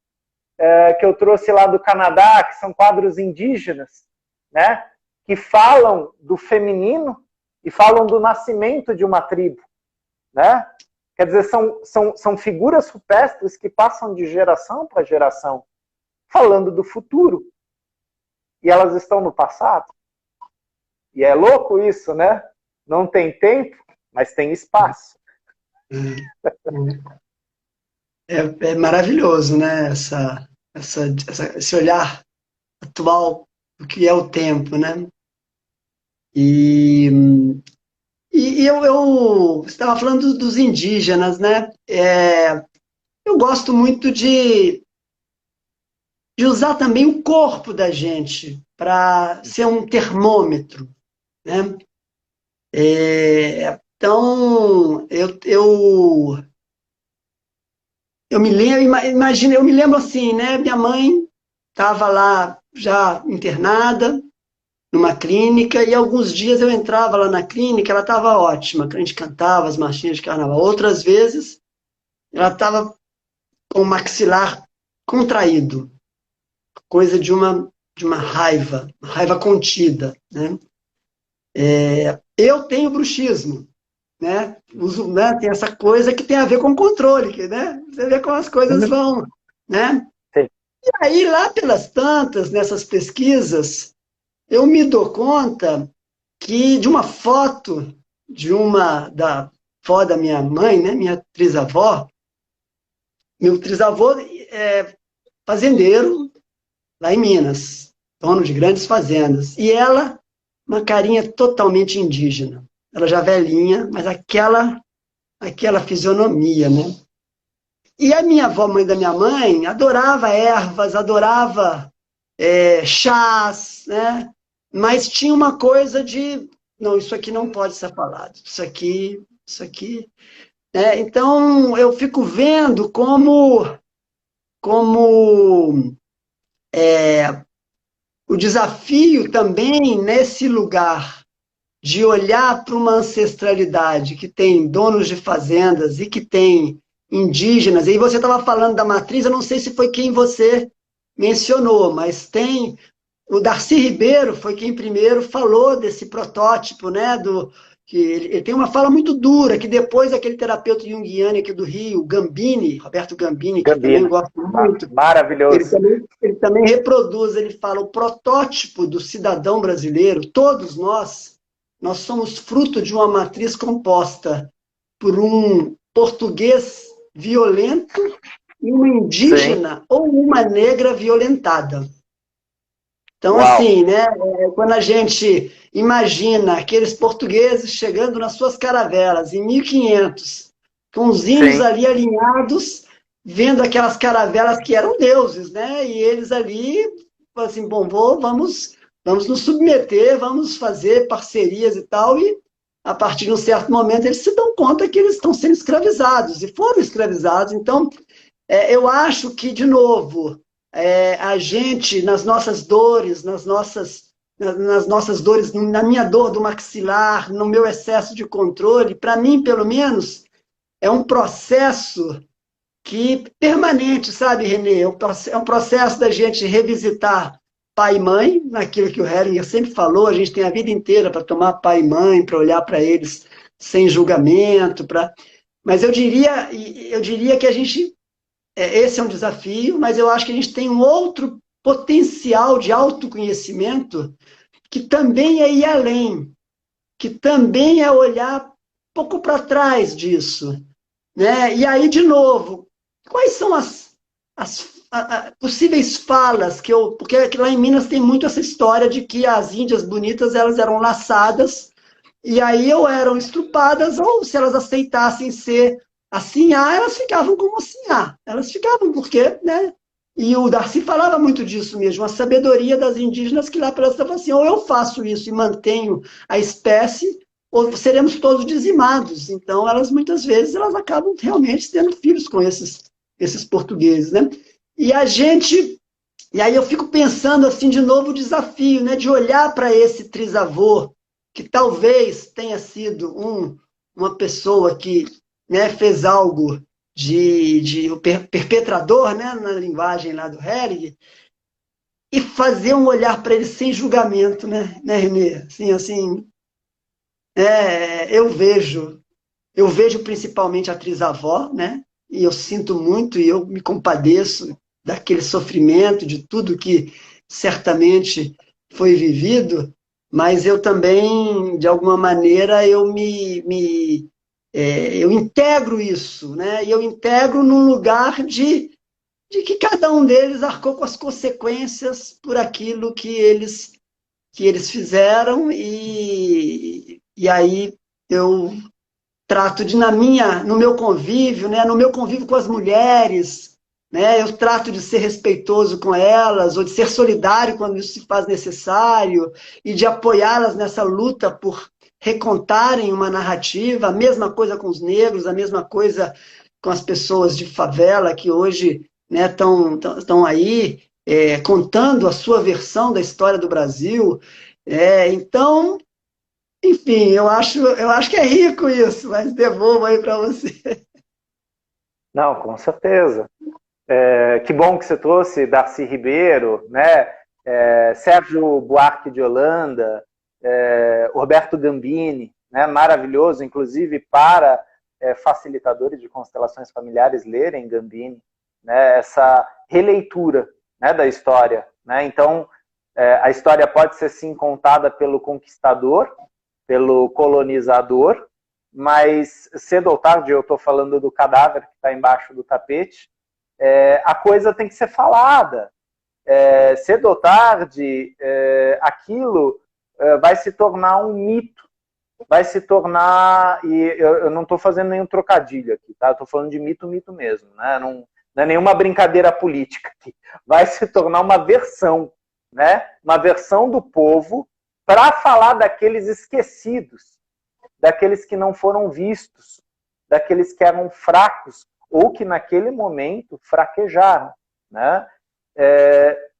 que eu trouxe lá do Canadá, que são quadros indígenas, né, que falam do feminino e falam do nascimento de uma tribo. Né? Quer dizer, são figuras rupestres que passam de geração para geração, falando do futuro. e elas estão no passado. E é louco isso, né? Não tem tempo, mas tem espaço. É maravilhoso, né? Esse olhar atual do que é o tempo, né? E, você estava falando dos indígenas, né? Eu gosto muito de usar também o corpo da gente para ser um termômetro, né? Então, eu me lembro, imagina, eu me lembro assim, né? Minha mãe estava lá já internada numa clínica e alguns dias eu entrava lá na clínica, ela estava ótima, a gente cantava as marchinhas de carnaval. Outras vezes ela estava com o maxilar contraído, coisa de uma raiva contida, né? Eu tenho bruxismo, né? Uso, né? Tem essa coisa que tem a ver com controle, né? Você vê como as coisas vão, né? Sim. E aí, lá pelas tantas, nessas pesquisas, eu me dou conta que de uma foto da avó da minha mãe, né? Minha trisavó, meu trisavô é fazendeiro lá em Minas, dono de grandes fazendas. E ela, uma carinha totalmente indígena. Ela já velhinha, mas aquela fisionomia, né? E a minha avó, mãe da minha mãe, adorava ervas, adorava chás, né? Mas tinha uma coisa de, não, isso aqui não pode ser falado, isso aqui. Né? Então, eu fico vendo como o desafio também nesse lugar de olhar para uma ancestralidade que tem donos de fazendas e que tem indígenas, e você estava falando da matriz, eu não sei se foi quem você mencionou, mas tem o Darcy Ribeiro foi quem primeiro falou desse protótipo, né, que ele tem uma fala muito dura, que depois aquele terapeuta junguiano aqui do Rio, Gambini, Roberto Gambini, que também eu gosto muito, maravilhoso. Ele também reproduz, ele fala, o protótipo do cidadão brasileiro, todos nós somos fruto de uma matriz composta por um português violento e uma indígena Sim. ou uma negra violentada. Então, Uau. Assim, né, quando a gente imagina aqueles portugueses chegando nas suas caravelas em 1500, com os índios Sim. ali alinhados, vendo aquelas caravelas que eram deuses, né, e eles ali, assim, bom, vamos nos submeter, vamos fazer parcerias e tal, e a partir de um certo momento eles se dão conta que eles estão sendo escravizados, e foram escravizados. Então, eu acho que, de novo, a gente, nas nossas dores, nas nossas dores, na minha dor do maxilar, no meu excesso de controle, para mim, pelo menos, é um processo permanente, sabe, Renê? É um processo da gente revisitar pai e mãe, naquilo que o Heringer sempre falou, a gente tem a vida inteira para tomar pai e mãe, para olhar para eles sem julgamento, mas eu diria que a gente esse é um desafio, mas eu acho que a gente tem um outro potencial de autoconhecimento que também é ir além, que também é olhar um pouco para trás disso. Né? E aí, de novo, quais são as possíveis falas porque lá em Minas tem muito essa história de que as índias bonitas elas eram laçadas e aí ou eram estrupadas ou se elas aceitassem ser assim, elas ficavam como assim, elas ficavam porque, né? E o Darcy falava muito disso mesmo, a sabedoria das indígenas que lá pelas estavam assim, ou eu faço isso e mantenho a espécie, ou seremos todos dizimados. Então, elas muitas vezes elas acabam realmente tendo filhos com esses portugueses, né? E aí eu fico pensando assim de novo o desafio, né, de olhar para esse trisavô que talvez tenha sido uma pessoa que, né, fez algo de perpetrador, né, na linguagem lá do Hering, e fazer um olhar para ele sem julgamento, né, Renê? Assim, eu vejo principalmente a trisavó, né, e eu sinto muito e eu me compadeço daquele sofrimento, de tudo que certamente foi vivido, mas eu também, de alguma maneira, eu integro isso, né? E eu integro num lugar de que cada um deles arcou com as consequências por aquilo que eles fizeram, e aí eu trato de, no meu convívio, né, no meu convívio com as mulheres, né, eu trato de ser respeitoso com elas, ou de ser solidário quando isso se faz necessário, e de apoiá-las nessa luta por recontarem uma narrativa, a mesma coisa com os negros, a mesma coisa com as pessoas de favela que hoje estão aí contando a sua versão da história do Brasil. Então, enfim, eu acho que é rico isso, mas devolvo aí para você. Não, com certeza. Que bom que você trouxe Darcy Ribeiro, né? Sérgio Buarque de Holanda, Roberto Gambini, né? Maravilhoso, inclusive para facilitadores de constelações familiares lerem Gambini, né? Essa releitura, né, da história, né? Então, a história pode ser sim contada pelo conquistador, pelo colonizador, mas cedo ou tarde, eu estou falando do cadáver que está embaixo do tapete, a coisa tem que ser falada. Cedo ou tarde, aquilo vai se tornar um mito, vai se tornar, e eu não estou fazendo nenhum trocadilho aqui, tá? Estou falando de mito mesmo, né? Não é nenhuma brincadeira política aqui. Vai se tornar uma versão, né? Uma versão do povo para falar daqueles esquecidos, daqueles que não foram vistos, daqueles que eram fracos ou que naquele momento fraquejaram, né?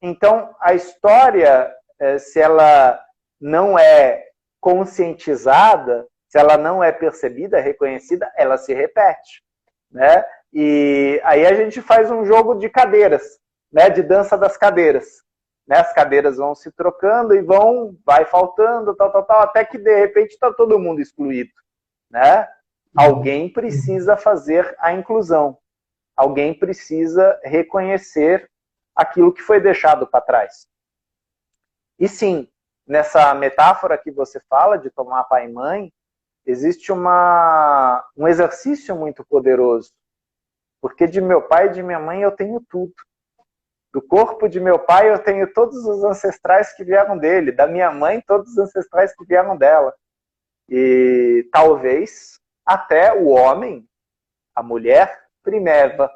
Então, a história, se ela não é conscientizada, se ela não é percebida, reconhecida, ela se repete, né? E aí a gente faz um jogo de cadeiras, né? De dança das cadeiras. Né? As cadeiras vão se trocando e vai faltando, tal, até que de repente está todo mundo excluído, né? Alguém precisa fazer a inclusão. Alguém precisa reconhecer aquilo que foi deixado para trás. E sim, nessa metáfora que você fala de tomar pai e mãe, existe um exercício muito poderoso. Porque de meu pai e de minha mãe eu tenho tudo. Do corpo de meu pai eu tenho todos os ancestrais que vieram dele. Da minha mãe, todos os ancestrais que vieram dela. E talvez até o homem, a mulher primeva,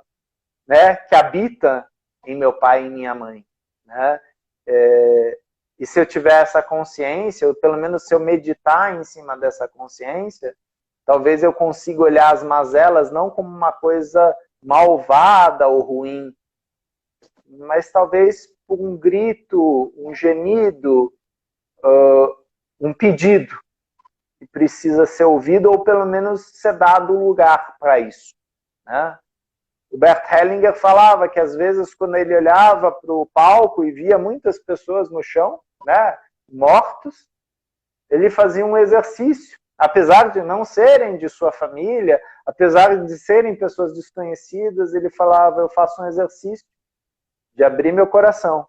né, que habita em meu pai e em minha mãe. Né? E se eu tiver essa consciência, ou pelo menos se eu meditar em cima dessa consciência, talvez eu consiga olhar as mazelas não como uma coisa malvada ou ruim, mas talvez por um grito, um gemido, um pedido que precisa ser ouvido ou pelo menos ser dado lugar para isso. Né? O Bert Hellinger falava que às vezes quando ele olhava para o palco e via muitas pessoas no chão, né, mortos, ele fazia um exercício, apesar de não serem de sua família, apesar de serem pessoas desconhecidas, ele falava, eu faço um exercício de abrir meu coração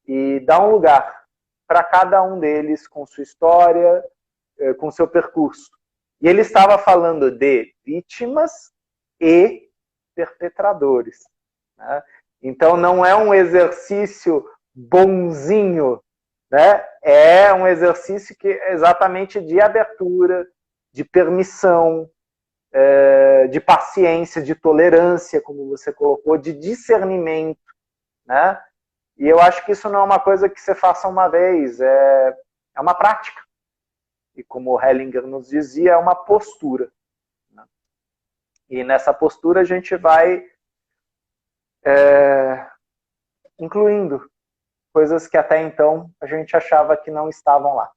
e dar um lugar para cada um deles com sua história, com seu percurso. E ele estava falando de vítimas e perpetradores. Né? Então não é um exercício bonzinho, né? É um exercício que é exatamente de abertura, de permissão, de paciência, de tolerância, como você colocou, de discernimento. Né? E eu acho que isso não é uma coisa que você faça uma vez, é uma prática. E como o Hellinger nos dizia, é uma postura. Né? E nessa postura a gente vai incluindo coisas que até então a gente achava que não estavam lá.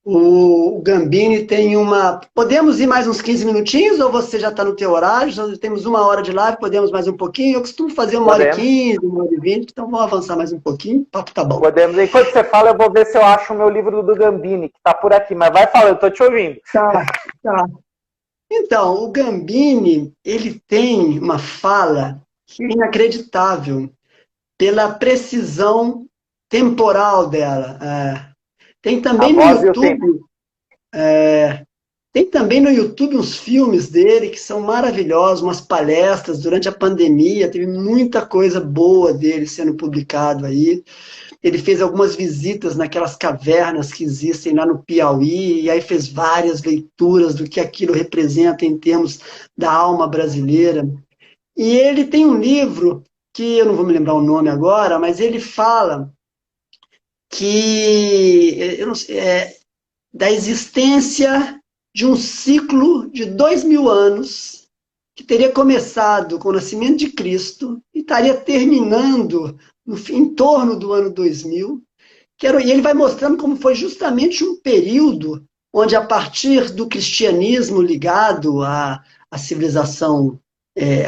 O Gambini tem uma... Podemos ir mais uns 15 minutinhos ou você já está no teu horário? Já temos 1 hora de live, podemos mais um pouquinho? Eu costumo fazer 1h15, 1h20, então vamos avançar mais um pouquinho. O papo tá bom. Podemos. Enquanto você fala, eu vou ver se eu acho o meu livro do Gambini, que está por aqui. Mas vai falar, eu estou te ouvindo. Tá. Então, o Gambini, ele tem uma fala inacreditável. pela precisão temporal dela. Tem A também no voz e o tempo. YouTube, tem também no YouTube uns filmes dele que são maravilhosos, umas palestras durante a pandemia, teve muita coisa boa dele sendo publicado aí. Ele fez algumas visitas naquelas cavernas que existem lá no Piauí, e aí fez várias leituras do que aquilo representa em termos da alma brasileira. E ele tem um livro, que eu não vou me lembrar o nome agora, mas ele fala que eu não sei, da existência de um ciclo de 2000 anos, que teria começado com o nascimento de Cristo e estaria terminando em torno do ano 2000, e ele vai mostrando como foi justamente um período onde, a partir do cristianismo ligado à civilização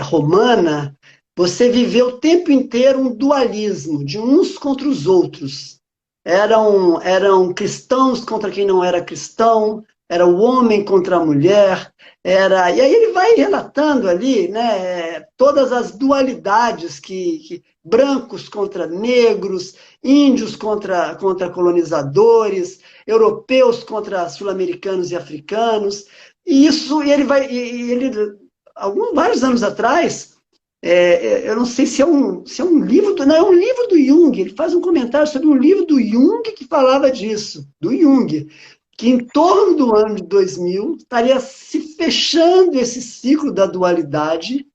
romana, você viveu o tempo inteiro um dualismo de uns contra os outros. Eram cristãos contra quem não era cristão, era o homem contra a mulher, e aí ele vai relatando ali, né, todas as dualidades que brancos contra negros, índios contra colonizadores, europeus contra sul-americanos e africanos. E isso, vários anos atrás, eu não sei se é um livro, não, é um livro do Jung, ele faz um comentário sobre um livro do Jung que falava disso, do Jung, que em torno do ano de 2000 estaria se fechando esse ciclo da dualidade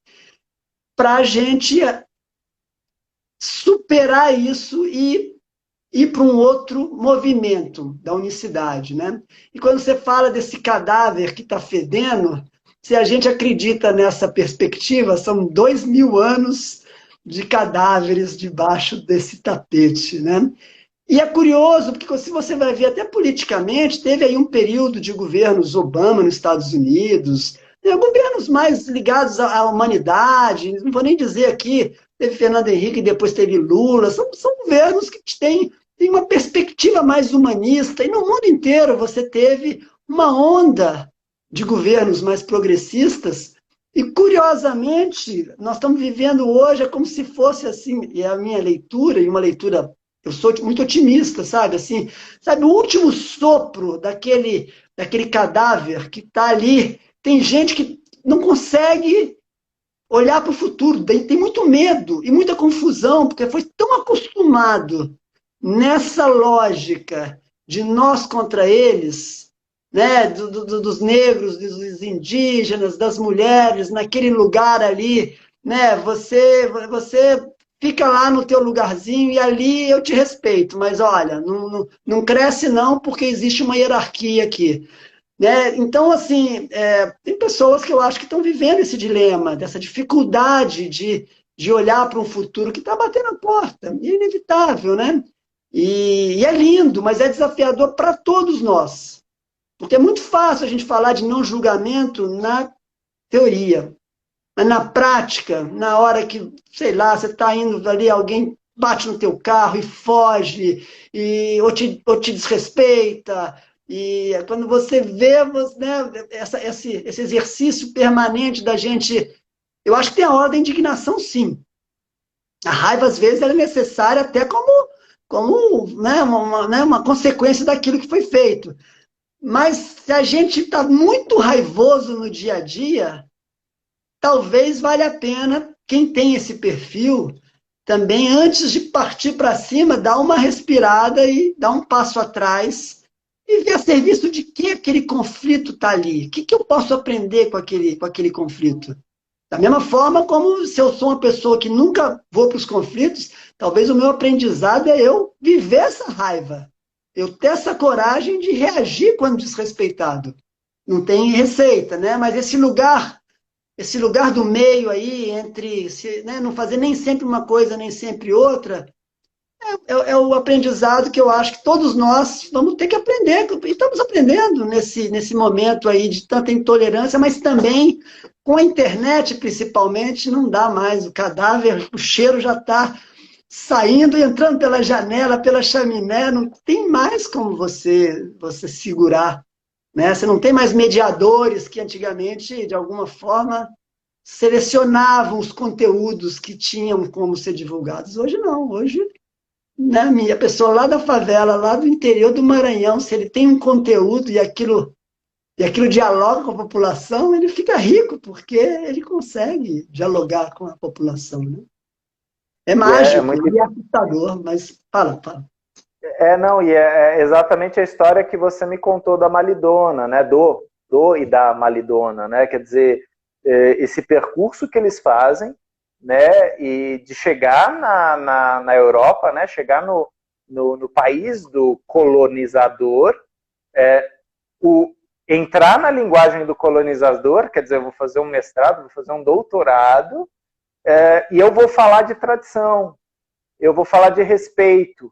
para a gente superar isso e ir para um outro movimento da unicidade, né? E quando você fala desse cadáver que está fedendo, se a gente acredita nessa perspectiva, são 2000 anos de cadáveres debaixo desse tapete, né? E é curioso, porque se você vai ver até politicamente, teve aí um período de governos Obama nos Estados Unidos, governos mais ligados à humanidade, não vou nem dizer aqui, teve Fernando Henrique e depois teve Lula, são governos que têm uma perspectiva mais humanista, e no mundo inteiro você teve uma onda de governos mais progressistas, e curiosamente, nós estamos vivendo hoje, é como se fosse assim, e é a minha leitura, e uma leitura, eu sou muito otimista, sabe, assim, sabe, o último sopro daquele cadáver que está ali, tem gente que não consegue olhar para o futuro, tem muito medo e muita confusão, porque foi tão acostumado nessa lógica de nós contra eles, né, dos negros, dos indígenas, das mulheres, naquele lugar ali, né, você fica lá no teu lugarzinho e ali eu te respeito, mas olha, não cresce não, porque existe uma hierarquia aqui. Né? Então, assim, tem pessoas que eu acho que estão vivendo esse dilema, dessa dificuldade de olhar para um futuro que está batendo a porta, é inevitável, né? E é lindo, mas é desafiador para todos nós. Porque é muito fácil a gente falar de não julgamento na teoria, mas na prática, na hora que, sei lá, você está indo ali, alguém bate no teu carro e foge, ou te desrespeita, e quando você vê, né, esse exercício permanente da gente, eu acho que tem a hora da indignação, sim. A raiva, às vezes, ela é necessária até como né, uma consequência daquilo que foi feito. Mas se a gente está muito raivoso no dia a dia, talvez valha a pena, quem tem esse perfil, também, antes de partir para cima, dar uma respirada e dar um passo atrás e ver a serviço de que aquele conflito está ali. O que eu posso aprender com aquele conflito? Da mesma forma como, se eu sou uma pessoa que nunca vou para os conflitos, talvez o meu aprendizado é eu viver essa raiva. Eu ter essa coragem de reagir quando desrespeitado. Não tem receita, né? Mas esse lugar do meio aí, entre né, não fazer nem sempre uma coisa, nem sempre outra, é o aprendizado que eu acho que todos nós vamos ter que aprender. E estamos aprendendo nesse momento aí de tanta intolerância, mas também com a internet, principalmente, não dá mais. O cadáver, o cheiro já está saindo e entrando pela janela, pela chaminé, não tem mais como você segurar. Né? Você não tem mais mediadores que antigamente, de alguma forma, selecionavam os conteúdos que tinham como ser divulgados. Hoje não, hoje, né, a pessoa lá da favela, lá do interior do Maranhão, se ele tem um conteúdo e aquilo dialoga com a população, ele fica rico, porque ele consegue dialogar com a população, né? É mágico, é assustador, mas fala. Não, e é exatamente a história que você me contou da Malidona, né? Do e da Malidona, né? Quer dizer, esse percurso que eles fazem, né? E de chegar na Europa, né? Chegar no país do colonizador, entrar na linguagem do colonizador, quer dizer, eu vou fazer um mestrado, vou fazer um doutorado, e eu vou falar de tradição, eu vou falar de respeito,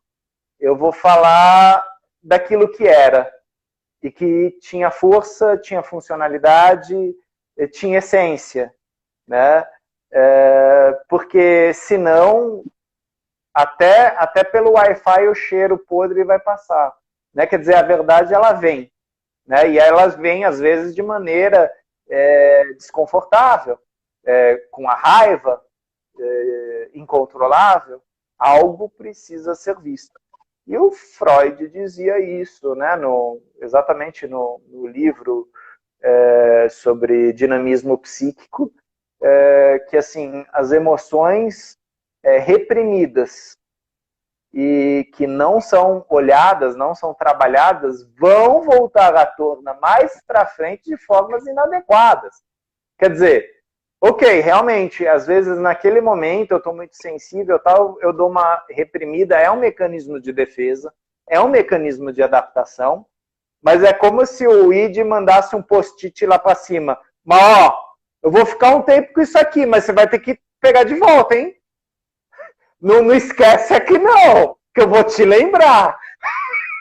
eu vou falar daquilo que era, e que tinha força, tinha funcionalidade, tinha essência, né? Porque senão, até pelo Wi-Fi o cheiro podre vai passar, né? Quer dizer, a verdade ela vem, né? E elas vêm às vezes de maneira desconfortável, com a raiva incontrolável. Algo precisa ser visto. E o Freud dizia isso, né? Exatamente no livro sobre dinamismo psíquico, que assim, as emoções reprimidas e que não são olhadas, não são trabalhadas, vão voltar à tona mais para frente de formas inadequadas. Quer dizer, ok, realmente, às vezes naquele momento eu estou muito sensível, tal, eu dou uma reprimida, é um mecanismo de defesa, é um mecanismo de adaptação, mas é como se o ID mandasse um post-it lá para cima. Mas, ó, eu vou ficar um tempo com isso aqui, mas você vai ter que pegar de volta, hein? Não esquece aqui não, que eu vou te lembrar.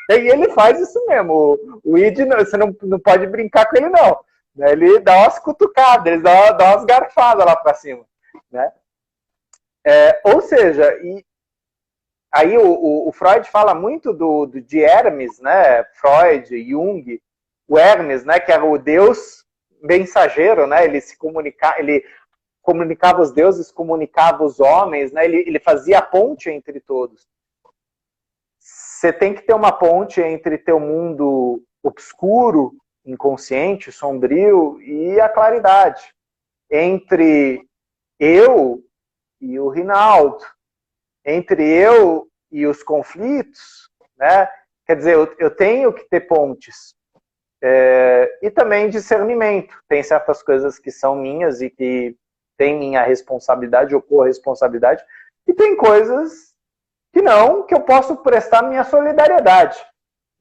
E ele faz isso mesmo. O ID, você não pode brincar com ele, não. Ele dá umas cutucadas, ele dá umas garfadas lá para cima, né? Ou seja, aí o Freud fala muito de Hermes, né? Freud, Jung, o Hermes, né? Que era o deus mensageiro, né? Ele comunicava os deuses, comunicava os homens, né? Ele fazia a ponte entre todos. Você tem que ter uma ponte entre teu mundo obscuro, inconsciente, sombrio, e a claridade. Entre eu e o Rinaldo, entre eu e os conflitos, né? Quer dizer, eu tenho que ter pontes. E também discernimento. Tem certas coisas que são minhas e que tem minha responsabilidade, ou corresponsabilidade, e tem coisas que não, que eu posso prestar minha solidariedade,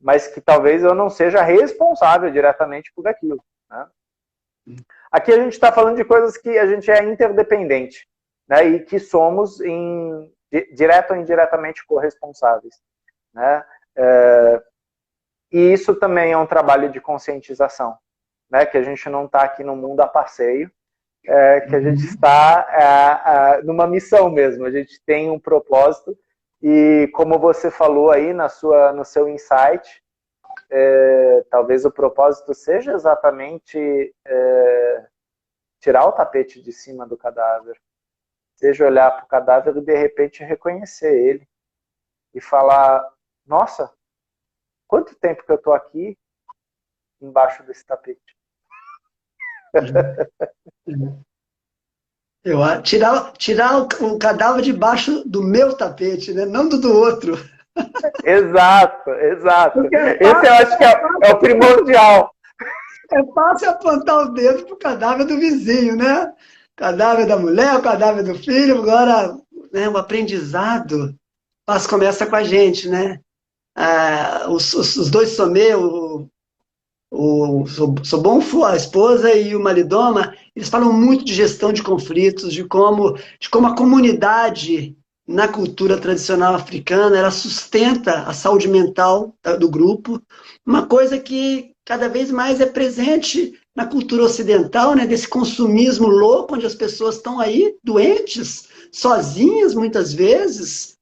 mas que talvez eu não seja responsável diretamente por aquilo, né? Aqui a gente está falando de coisas que a gente é interdependente, né, e que somos direto ou indiretamente corresponsáveis, né? E isso também é um trabalho de conscientização, né, que a gente não está aqui no mundo a passeio, que a gente está numa missão mesmo, a gente tem um propósito, e como você falou aí no seu insight, talvez o propósito seja exatamente tirar o tapete de cima do cadáver, seja olhar para o cadáver e de repente reconhecer ele e falar, nossa, quanto tempo que eu estou aqui embaixo desse tapete? Tirar o cadáver debaixo do meu tapete, né? Não do outro. Exato. Esse eu acho que é o primordial. É fácil apontar o dedo pro cadáver do vizinho, né? Cadáver da mulher, o cadáver do filho. Agora, né, o aprendizado começa com a gente, né? Os dois Sommet, o Sobonfu, a esposa, e o Malidoma, eles falam muito de gestão de conflitos, de como a comunidade na cultura tradicional africana ela sustenta a saúde mental do grupo, uma coisa que cada vez mais é presente na cultura ocidental, né, desse consumismo louco, onde as pessoas estão aí doentes, sozinhas muitas vezes,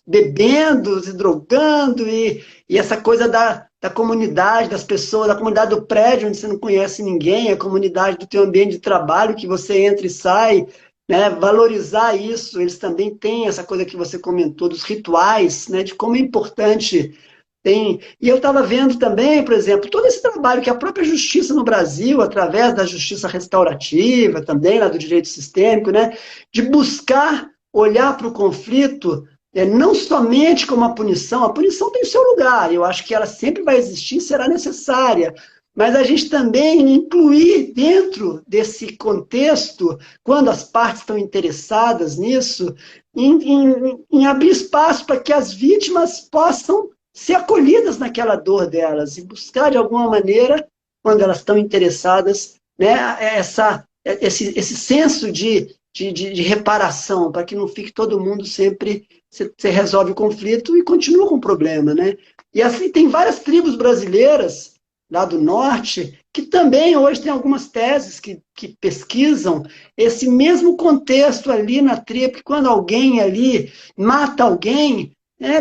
bebendo, se drogando, e essa coisa da da comunidade, das pessoas, da comunidade do prédio onde você não conhece ninguém, a comunidade do teu ambiente de trabalho que você entra e sai, né? Valorizar isso. Eles também têm essa coisa que você comentou dos rituais, né? De como é importante. E eu estava vendo também, por exemplo, todo esse trabalho que a própria justiça no Brasil, através da justiça restaurativa, também lá do direito sistêmico, né, de buscar olhar para o conflito não somente como a punição tem o seu lugar, eu acho que ela sempre vai existir, será necessária, mas a gente também incluir dentro desse contexto, quando as partes estão interessadas nisso, em abrir espaço para que as vítimas possam ser acolhidas naquela dor delas e buscar, de alguma maneira, quando elas estão interessadas, né, esse senso de reparação, para que não fique todo mundo sempre... Você resolve o conflito e continua com o problema, né? E assim, tem várias tribos brasileiras, lá do norte, que também hoje tem algumas teses que pesquisam esse mesmo contexto ali na tribo, que quando alguém ali mata alguém,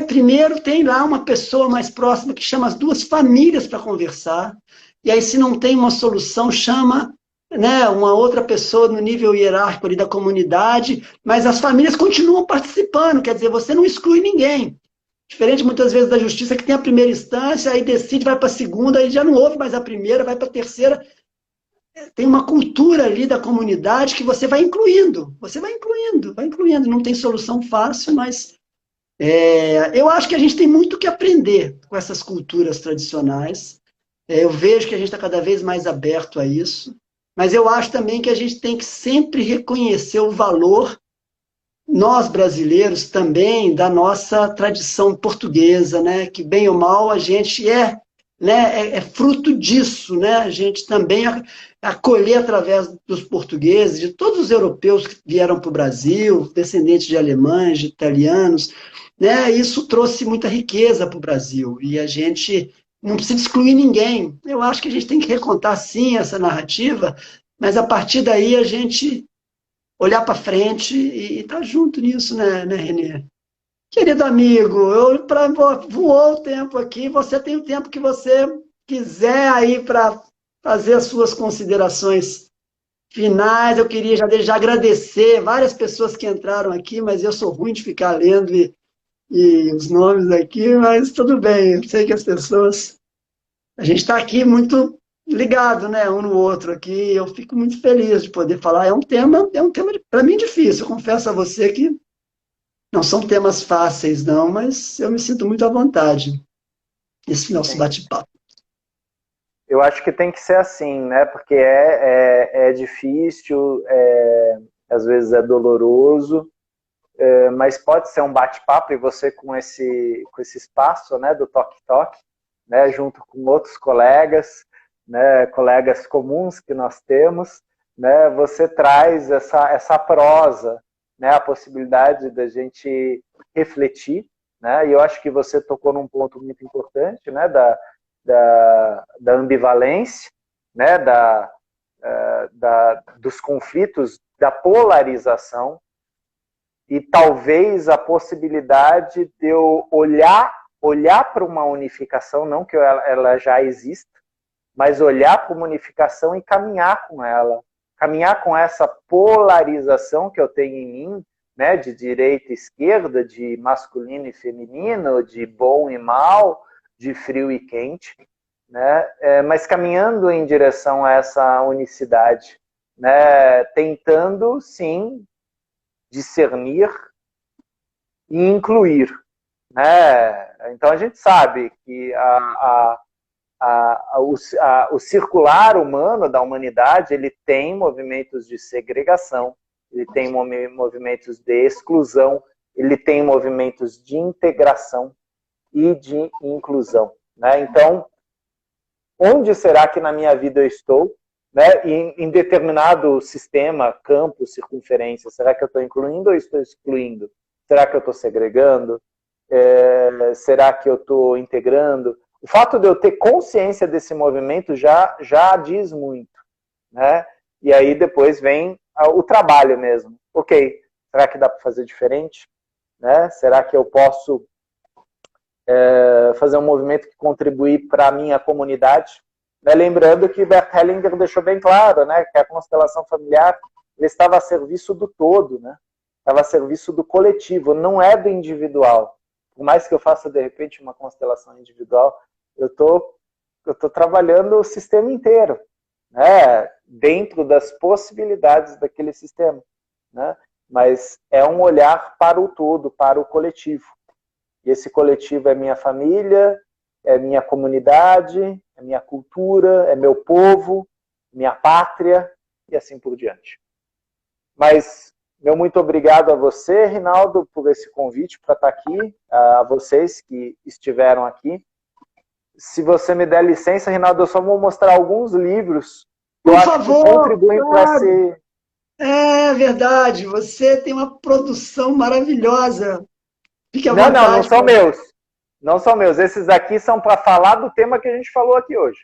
primeiro tem lá uma pessoa mais próxima que chama as duas famílias para conversar, e aí se não tem uma solução, chama, né, uma outra pessoa no nível hierárquico ali da comunidade, mas as famílias continuam participando, quer dizer, você não exclui ninguém. Diferente muitas vezes da justiça, que tem a primeira instância, aí decide, vai para a segunda, aí já não houve mais a primeira, vai para a terceira. Tem uma cultura ali da comunidade que você vai incluindo, vai incluindo, não tem solução fácil, mas eu acho que a gente tem muito que aprender com essas culturas tradicionais. Eu vejo que a gente está cada vez mais aberto a isso, mas eu acho também que a gente tem que sempre reconhecer o valor, nós brasileiros também, da nossa tradição portuguesa, né? Que bem ou mal a gente né? É fruto disso, né? A gente também acolher através dos portugueses, de todos os europeus que vieram para o Brasil, descendentes de alemães, de italianos, né? Isso trouxe muita riqueza para o Brasil e a gente não precisa excluir ninguém. Eu acho que a gente tem que recontar, sim, essa narrativa, mas a partir daí a gente olhar para frente e estar junto nisso, né, Renê? Querido amigo, voou o tempo aqui, você tem o tempo que você quiser aí para fazer as suas considerações finais. Eu queria já agradecer várias pessoas que entraram aqui, mas eu sou ruim de ficar lendo e os nomes aqui, mas tudo bem, eu sei que as pessoas... A gente está aqui muito ligado, né, um no outro aqui, eu fico muito feliz de poder falar. É um tema para mim difícil, eu confesso a você que não são temas fáceis, não, mas eu me sinto muito à vontade nesse nosso bate-papo. Eu acho que tem que ser assim, né, porque é difícil, às vezes é doloroso, mas pode ser um bate-papo e você com esse espaço, né, do toque-toque, né, junto com outros colegas, né, colegas comuns que nós temos, né, você traz essa prosa, né, a possibilidade da gente refletir, né, e eu acho que você tocou num ponto muito importante, né, da ambivalência, né, dos conflitos, da polarização, e talvez a possibilidade de eu olhar para uma unificação, não que ela já exista, mas olhar para uma unificação e caminhar com ela. Caminhar com essa polarização que eu tenho em mim, né, de direita e esquerda, de masculino e feminino, de bom e mal, de frio e quente, né, mas caminhando em direção a essa unicidade, né, tentando, sim, discernir e incluir, né? Então a gente sabe que o circular humano da humanidade, ele tem movimentos de segregação, ele tem movimentos de exclusão, ele tem movimentos de integração e de inclusão, né? Então, onde será que na minha vida eu estou, né? Em determinado sistema, campo, circunferência, será que eu estou incluindo ou estou excluindo? Será que eu estou segregando? Será que eu estou integrando? O fato de eu ter consciência desse movimento já diz muito, né? E aí depois vem o trabalho mesmo. Ok, será que dá para fazer diferente? Né? Será que eu posso fazer um movimento que contribui para a minha comunidade. Né? Lembrando que Bert Hellinger deixou bem claro, né, que a constelação familiar ele estava a serviço do todo, né? Estava a serviço do coletivo, não é do individual. Por mais que eu faça, de repente, uma constelação individual, eu tô trabalhando o sistema inteiro, né? Dentro das possibilidades daquele sistema. Né? Mas é um olhar para o todo, para o coletivo. E esse coletivo é minha família, é minha comunidade, é minha cultura, é meu povo, minha pátria, e assim por diante. Mas, meu muito obrigado a você, Rinaldo, por esse convite para estar aqui, a vocês que estiveram aqui. Se você me der licença, Rinaldo, eu só vou mostrar alguns livros que eu acho que contribuem para ser... É verdade, você tem uma produção maravilhosa. Fique à vontade. Não são meus. Não são meus. Esses aqui são para falar do tema que a gente falou aqui hoje.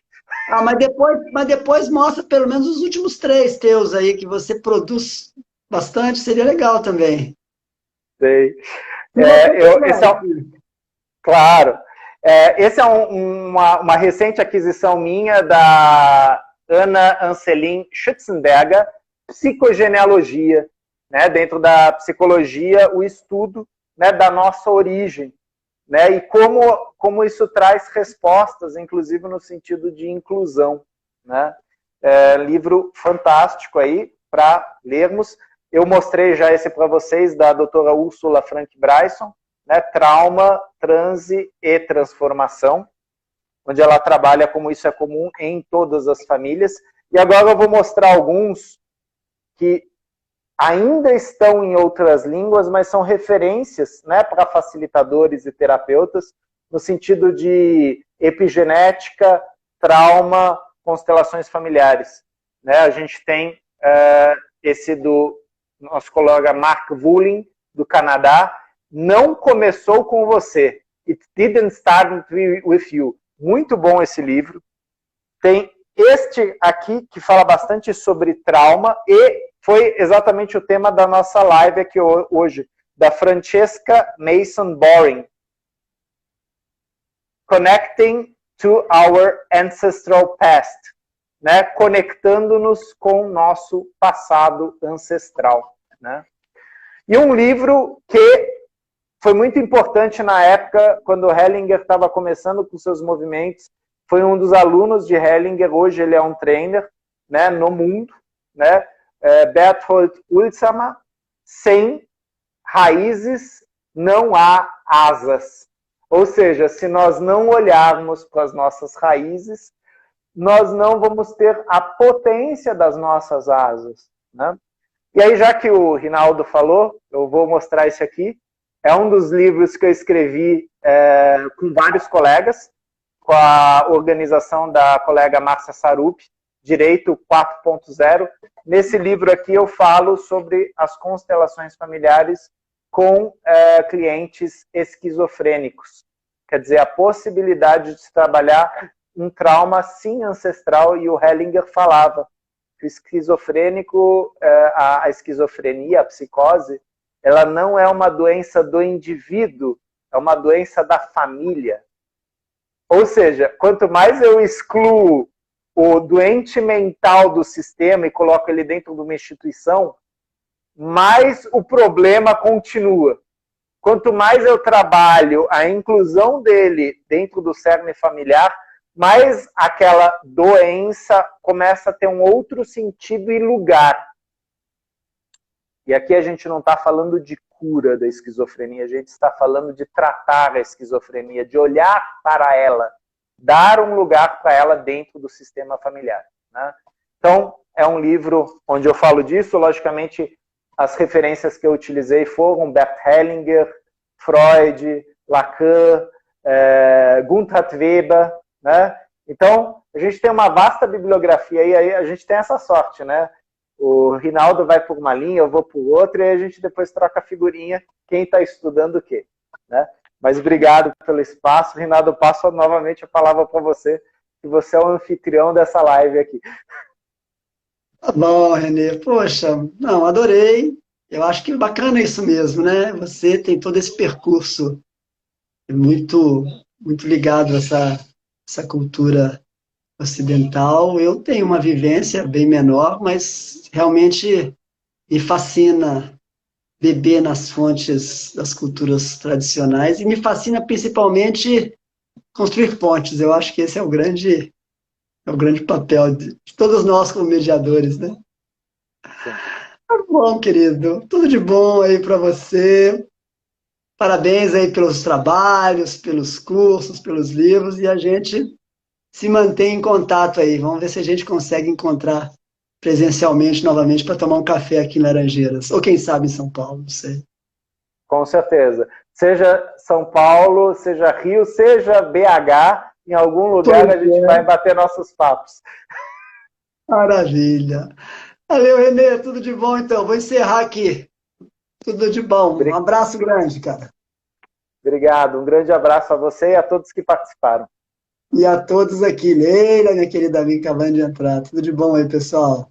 Ah, mas depois mostra pelo menos os últimos 3 teus aí, que você produz bastante, seria legal também. Sei. Claro. Esse é uma recente aquisição minha da Anna Anselin Schutzenberger, Psicogenealogia, né? Dentro da psicologia, o estudo, né, da nossa origem. Né, e como isso traz respostas, inclusive no sentido de inclusão. Né? Livro fantástico aí para lermos. Eu mostrei já esse para vocês, da doutora Ursula Frank Bryson, né, Trauma, Transe e Transformação, onde ela trabalha como isso é comum em todas as famílias. E agora eu vou mostrar alguns que ainda estão em outras línguas, mas são referências, né, para facilitadores e terapeutas, no sentido de epigenética, trauma, constelações familiares. Né? A gente tem esse do nosso colega Mark Woolley, do Canadá, Não Começou Com Você, It Didn't Start With You. Muito bom esse livro. Tem este aqui, que fala bastante sobre trauma, e foi exatamente o tema da nossa live aqui hoje, da Francesca Mason Boring. Connecting to Our Ancestral Past. Né? Conectando-nos com o nosso passado ancestral. Né? E um livro que foi muito importante na época, quando o Hellinger estava começando com seus movimentos, foi um dos alunos de Hellinger, hoje ele é um trainer, né, no mundo, né? Berthold Ulzhammer, sem raízes não há asas. Ou seja, se nós não olharmos para as nossas raízes, nós não vamos ter a potência das nossas asas. Né? E aí, já que o Rinaldo falou, eu vou mostrar esse aqui. É um dos livros que eu escrevi com vários colegas, com a organização da colega Márcia Sarup, Direito 4.0. Nesse livro aqui eu falo sobre as constelações familiares com clientes esquizofrênicos. Quer dizer, a possibilidade de se trabalhar um trauma sim ancestral, e o Hellinger falava que o esquizofrênico, a esquizofrenia, a psicose, ela não é uma doença do indivíduo, é uma doença da família. Ou seja, quanto mais eu excluo o doente mental do sistema e coloco ele dentro de uma instituição, mais o problema continua. Quanto mais eu trabalho a inclusão dele dentro do cerne familiar, mais aquela doença começa a ter um outro sentido e lugar. E aqui a gente não está falando de cura da esquizofrenia, a gente está falando de tratar a esquizofrenia, de olhar para ela, dar um lugar para ela dentro do sistema familiar. Né? Então, é um livro onde eu falo disso. Logicamente, as referências que eu utilizei foram Bert Hellinger, Freud, Lacan, Gunther Weber. Né? Então, a gente tem uma vasta bibliografia e aí a gente tem essa sorte, né? O Rinaldo vai por uma linha, eu vou por outra, e a gente depois troca a figurinha, quem está estudando o quê. Né? Mas obrigado pelo espaço. Rinaldo, passo novamente a palavra para você, que você é o anfitrião dessa live aqui. Tá bom, Renê. Poxa, não, adorei. Eu acho que é bacana isso mesmo, né? Você tem todo esse percurso muito, muito ligado a essa cultura ocidental. Eu tenho uma vivência bem menor, mas realmente me fascina beber nas fontes das culturas tradicionais e me fascina principalmente construir pontes. Eu acho que esse é o grande papel de todos nós como mediadores, né? Sim. Tá bom, querido. Tudo de bom aí para você. Parabéns aí pelos trabalhos, pelos cursos, pelos livros, e a gente se mantém em contato aí. Vamos ver se a gente consegue encontrar presencialmente novamente para tomar um café aqui em Laranjeiras, ou quem sabe em São Paulo, não sei. Com certeza. Seja São Paulo, seja Rio, seja BH, em algum lugar Pois a gente vai é, bater nossos papos. maravilha. Valeu, Renê, tudo de bom então. Vou encerrar aqui. Tudo de bom. Um abraço grande, cara. Obrigado. Um grande abraço a você e a todos que participaram. E a todos aqui. Leila, minha querida amiga, acabando de entrar. Tudo de bom aí, pessoal.